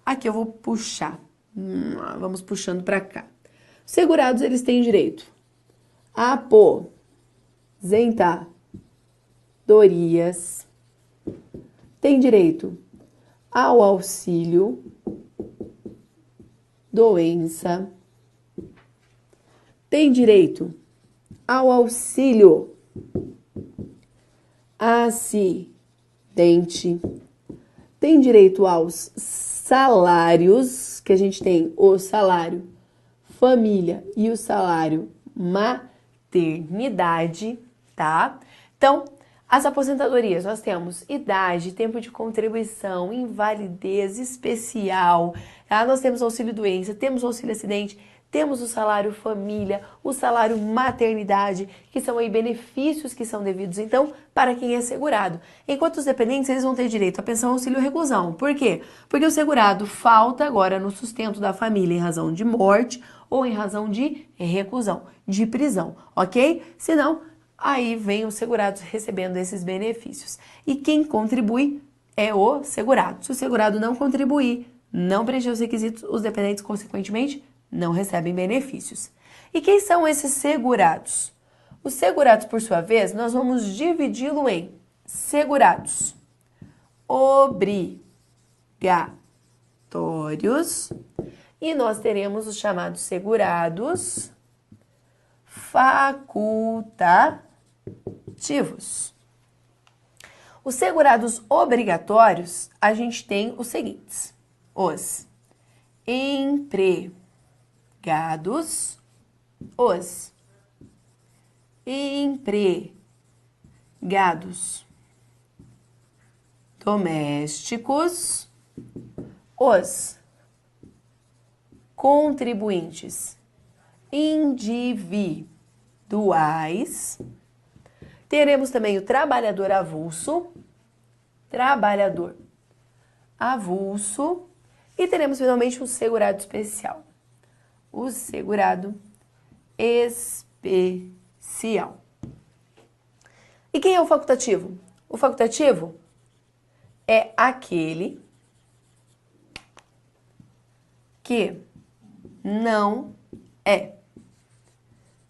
aqui eu vou puxar, vamos puxando para cá. Os segurados, eles têm direito a aposentadorias, tem direito ao auxílio doença, tem direito ao auxílio acidente, tem direito aos salários, que a gente tem o salário família e o salário maternidade, tá? Então, as aposentadorias, nós temos idade, tempo de contribuição, invalidez especial, tá? Nós temos auxílio doença, temos auxílio acidente, temos o salário família, o salário maternidade, que são aí benefícios que são devidos, então, para quem é segurado. Enquanto os dependentes, eles vão ter direito à pensão, auxílio e reclusão. Por quê? Porque o segurado falta agora no sustento da família em razão de morte ou em razão de reclusão, de prisão, ok? Senão, aí vem os segurados recebendo esses benefícios. E quem contribui é o segurado. Se o segurado não contribuir, não preencher os requisitos, os dependentes, consequentemente, não recebem benefícios. E quem são esses segurados? Os segurados, por sua vez, nós vamos dividi-lo em segurados obrigatórios e nós teremos os chamados segurados facultativos. Os segurados obrigatórios, a gente tem os seguintes: os empregados, os empregados domésticos, os contribuintes individuais. Teremos também o trabalhador avulso, e teremos finalmente um segurado especial, o segurado especial. E quem é o facultativo? O facultativo é aquele que não é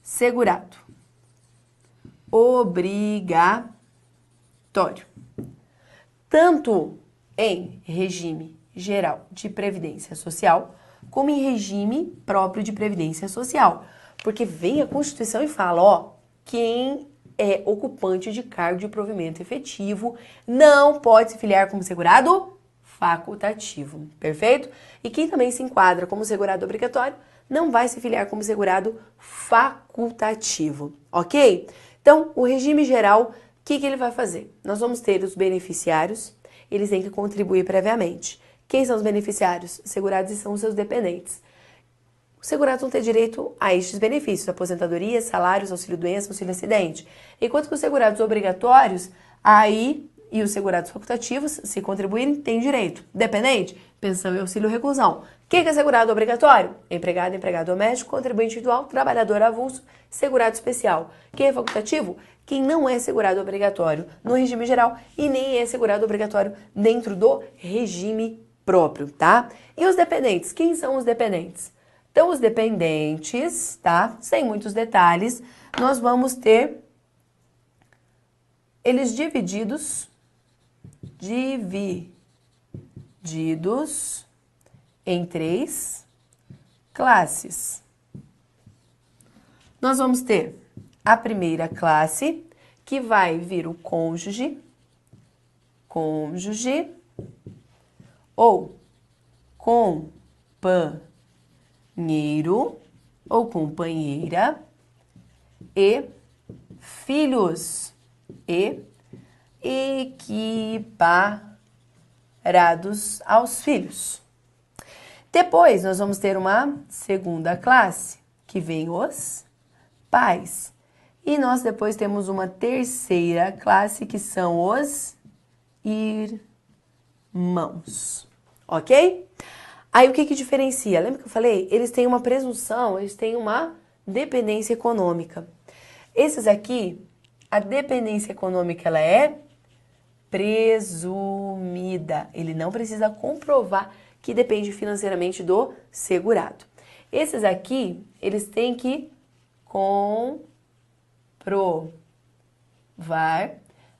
segurado obrigatório, tanto em regime geral de previdência social, como em regime próprio de previdência social. Porque vem a Constituição e fala, ó, quem é ocupante de cargo de provimento efetivo não pode se filiar como segurado facultativo, perfeito? E quem também se enquadra como segurado obrigatório não vai se filiar como segurado facultativo, ok? Então, o regime geral, o que ele vai fazer? Nós vamos ter os beneficiários, eles têm que contribuir previamente. Quem são os beneficiários? Segurados e são os seus dependentes. Os segurados vão ter direito a estes benefícios: aposentadoria, salários, auxílio-doença, auxílio-acidente. Enquanto que os segurados obrigatórios, e os segurados facultativos, se contribuírem, têm direito. Dependente, pensão e auxílio-reclusão. Quem é segurado obrigatório? Empregado, empregado doméstico, contribuinte individual, trabalhador avulso, segurado especial. Quem é facultativo? Quem não é segurado obrigatório no regime geral e nem é segurado obrigatório dentro do regime próprio, tá? E os dependentes? Quem são os dependentes? Então, os dependentes, tá? Sem muitos detalhes, nós vamos ter eles divididos em 3 classes. Nós vamos ter a primeira classe, que vai vir o cônjuge, ou companheiro ou companheira, e filhos e equiparados aos filhos. Depois, nós vamos ter uma segunda classe, que vem os pais. E nós depois temos uma terceira classe, que são os irmãos. Ok? Aí, o que diferencia? Lembra que eu falei? Eles têm uma presunção, eles têm uma dependência econômica. Esses aqui, a dependência econômica, ela é presumida. Ele não precisa comprovar que depende financeiramente do segurado. Esses aqui, eles têm que comprovar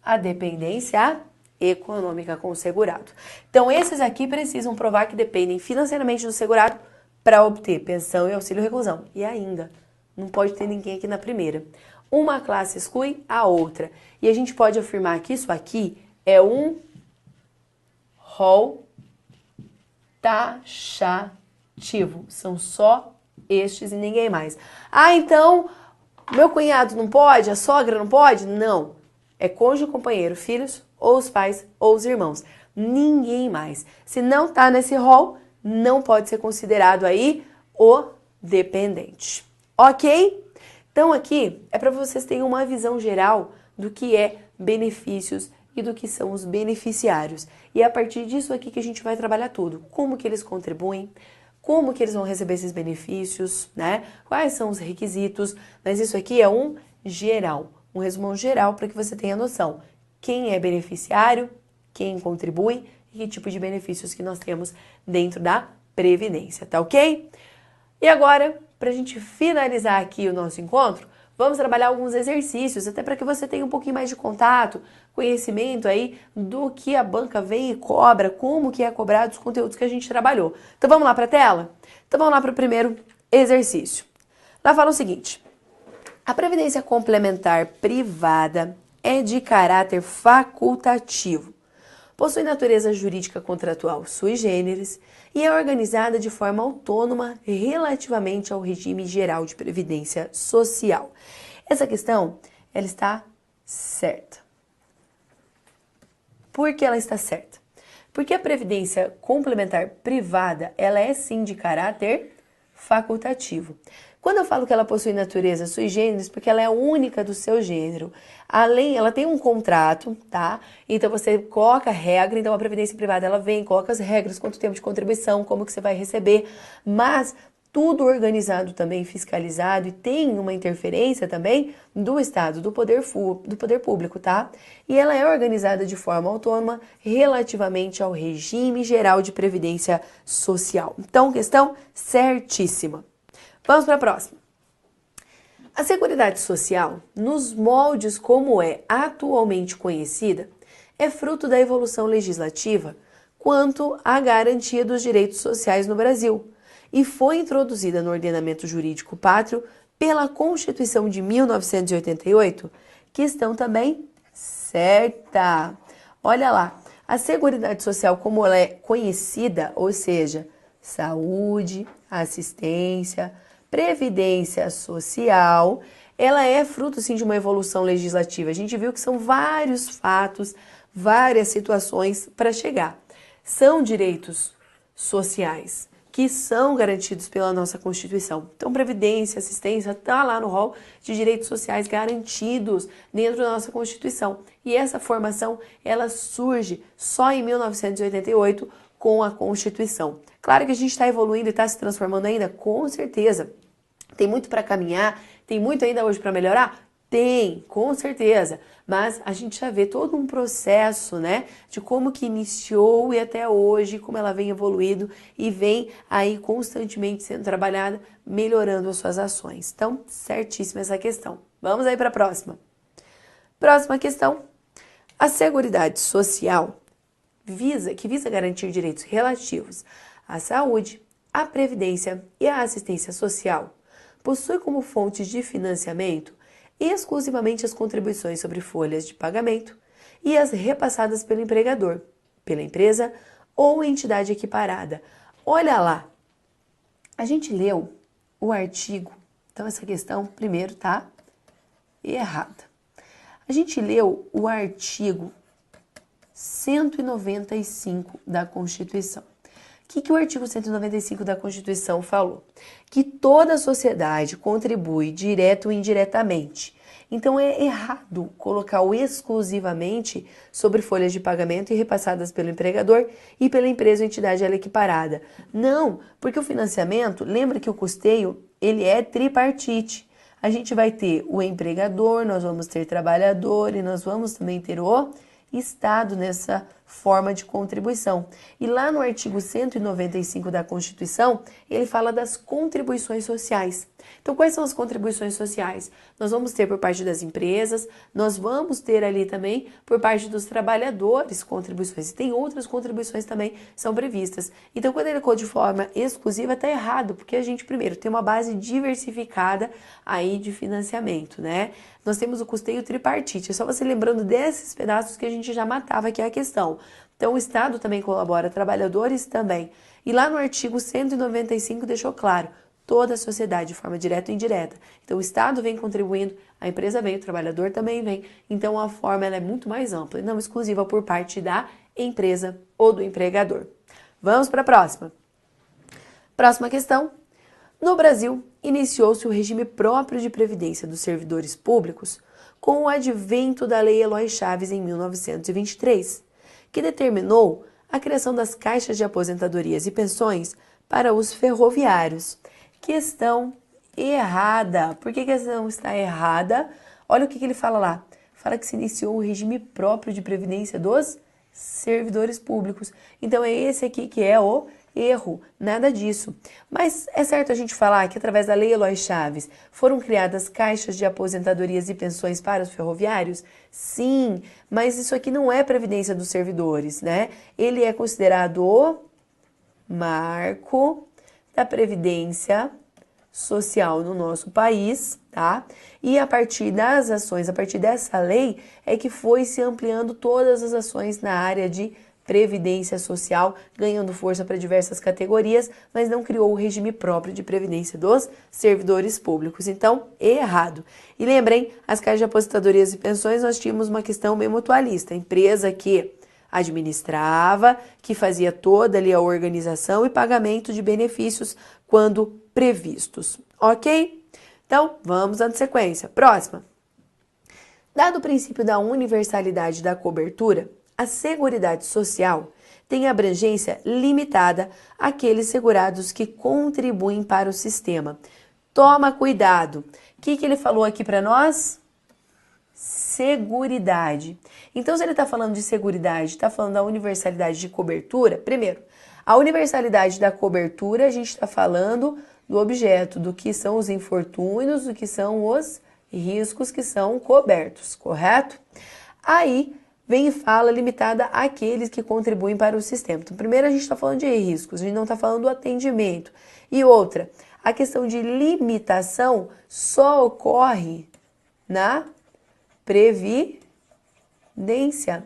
a dependência econômica com o segurado. Então, esses aqui precisam provar que dependem financeiramente do segurado para obter pensão e auxílio-reclusão. E ainda, não pode ter ninguém aqui na primeira. Uma classe exclui a outra. E a gente pode afirmar que isso aqui é um rol taxativo. São só estes e ninguém mais. Ah, então, meu cunhado não pode? A sogra não pode? Não. É cônjuge, companheiro, filhos, ou os pais, ou os irmãos. Ninguém mais. Se não está nesse rol, não pode ser considerado aí o dependente. Ok? Então, aqui é para vocês terem uma visão geral do que é benefícios e do que são os beneficiários. E é a partir disso aqui que a gente vai trabalhar tudo. Como que eles contribuem, como que eles vão receber esses benefícios, né? Quais são os requisitos, mas isso aqui é um geral, um resumão geral para que você tenha noção. Quem é beneficiário, quem contribui e que tipo de benefícios que nós temos dentro da Previdência, tá ok? E agora, para a gente finalizar aqui o nosso encontro, vamos trabalhar alguns exercícios, até para que você tenha um pouquinho mais de contato, conhecimento aí do que a banca vem e cobra, como que é cobrado os conteúdos que a gente trabalhou. Então vamos lá para a tela? Então vamos lá para o primeiro exercício. Lá fala o seguinte: a previdência complementar privada é de caráter facultativo, possui natureza jurídica contratual sui generis e é organizada de forma autônoma relativamente ao regime geral de previdência social. Essa questão, ela está certa. Por que ela está certa? Porque a previdência complementar privada, ela é sim de caráter facultativo. Quando eu falo que ela possui natureza sui generis, porque ela é a única do seu gênero. Além, ela tem um contrato, tá? Então você coloca a regra, então a previdência privada ela vem, coloca as regras, quanto tempo de contribuição, como que você vai receber, mas tudo organizado também, fiscalizado e tem uma interferência também do Estado, do poder público, tá? E ela é organizada de forma autônoma relativamente ao regime geral de previdência social. Então, questão certíssima. Vamos para a próxima. A Seguridade Social, nos moldes como é atualmente conhecida, é fruto da evolução legislativa quanto à garantia dos direitos sociais no Brasil e foi introduzida no ordenamento jurídico pátrio pela Constituição de 1988, que estão também certa. Olha lá, a Seguridade Social como ela é conhecida, ou seja, saúde, assistência, previdência social, ela é fruto sim de uma evolução legislativa. A gente viu que são vários fatos, várias situações para chegar. São direitos sociais que são garantidos pela nossa Constituição. Então, previdência, assistência, está lá no rol de direitos sociais garantidos dentro da nossa Constituição. E essa formação, ela surge só em 1988 com a Constituição. Claro que a gente está evoluindo e está se transformando ainda, com certeza. Tem muito para caminhar, tem muito ainda hoje para melhorar? Tem, com certeza. Mas a gente já vê todo um processo, né, de como que iniciou e até hoje, como ela vem evoluindo e vem aí constantemente sendo trabalhada, melhorando as suas ações. Então, certíssima essa questão. Vamos aí para a próxima. Próxima questão. A Seguridade Social visa garantir direitos relativos à saúde, à previdência e à assistência social. Possui como fontes de financiamento exclusivamente as contribuições sobre folhas de pagamento e as repassadas pelo empregador, pela empresa ou entidade equiparada. Olha lá, a gente leu o artigo, então essa questão primeiro tá errada. A gente leu o artigo 195 da Constituição. O que o artigo 195 da Constituição falou? Que toda a sociedade contribui direto ou indiretamente. Então é errado colocar o exclusivamente sobre folhas de pagamento e repassadas pelo empregador e pela empresa ou entidade ela equiparada. Não, porque o financiamento, lembra que o custeio, ele é tripartite. A gente vai ter o empregador, nós vamos ter trabalhador e nós vamos também ter o Estado nessa forma de contribuição. E lá no artigo 195 da Constituição, ele fala das contribuições sociais. Então, quais são as contribuições sociais? Nós vamos ter por parte das empresas, nós vamos ter ali também por parte dos trabalhadores contribuições. E tem outras contribuições também que são previstas. Então, quando ele colocou de forma exclusiva, está errado, porque a gente, primeiro, tem uma base diversificada aí de financiamento, né? Nós temos o custeio tripartite. É só você lembrando desses pedaços que a gente já matava aqui a questão. Então, o Estado também colabora, trabalhadores também. E lá no artigo 195 deixou claro, toda a sociedade de forma direta ou indireta. Então, o Estado vem contribuindo, a empresa vem, o trabalhador também vem. Então, a forma ela é muito mais ampla e não exclusiva por parte da empresa ou do empregador. Vamos para a próxima. Próxima questão. No Brasil, iniciou-se o regime próprio de previdência dos servidores públicos com o advento da Lei Eloy Chaves em 1923, que determinou a criação das caixas de aposentadorias e pensões para os ferroviários. Questão errada. Por que a questão está errada? Olha o que ele fala lá. Fala que se iniciou o regime próprio de previdência dos servidores públicos. Então é esse aqui que é o erro, nada disso. Mas é certo a gente falar que através da Lei Eloy Chaves foram criadas caixas de aposentadorias e pensões para os ferroviários? Sim, mas isso aqui não é previdência dos servidores, né? Ele é considerado o marco da previdência social no nosso país, tá? E a partir das ações, a partir dessa lei, é que foi se ampliando todas as ações na área de previdência social, ganhando força para diversas categorias, mas não criou o regime próprio de previdência dos servidores públicos. Então, errado. E lembrem, as caixas de aposentadorias e pensões, nós tínhamos uma questão bem mutualista, empresa que administrava, que fazia toda ali a organização e pagamento de benefícios quando previstos, ok? Então, vamos dando sequência. Próxima. Dado o princípio da universalidade da cobertura, a Seguridade Social tem abrangência limitada àqueles segurados que contribuem para o sistema. Toma cuidado. O que ele falou aqui para nós? Seguridade. Então, se ele está falando de seguridade, está falando da universalidade de cobertura, primeiro, a universalidade da cobertura, a gente está falando do objeto, do que são os infortúnios, do que são os riscos que são cobertos, correto? Aí, vem e fala limitada àqueles que contribuem para o sistema. Então, primeiro a gente está falando de riscos, a gente não está falando do atendimento. E outra, a questão de limitação só ocorre na previdência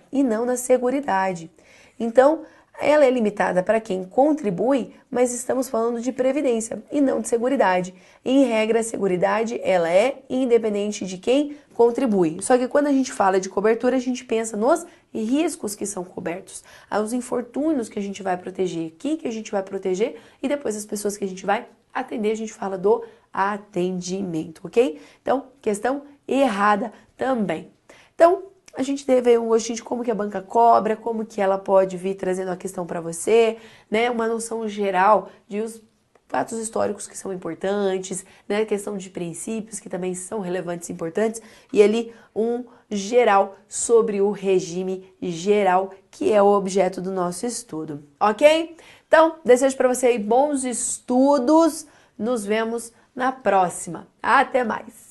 e não na seguridade. Então, ela é limitada para quem contribui, mas estamos falando de previdência e não de seguridade. Em regra, a seguridade ela é independente de quem contribui. Só que quando a gente fala de cobertura, a gente pensa nos riscos que são cobertos, aos infortúnios que a gente vai proteger, quem que a gente vai proteger e depois as pessoas que a gente vai atender, a gente fala do atendimento, ok? Então, questão errada também. Então, a gente teve um gostinho de como que a banca cobra, como que ela pode vir trazendo a questão para você, né? Uma noção geral de os fatos históricos que são importantes, né? Questão de princípios que também são relevantes e importantes, e ali um geral sobre o regime geral, que é o objeto do nosso estudo, ok? Então, desejo para você aí bons estudos, nos vemos na próxima. Até mais!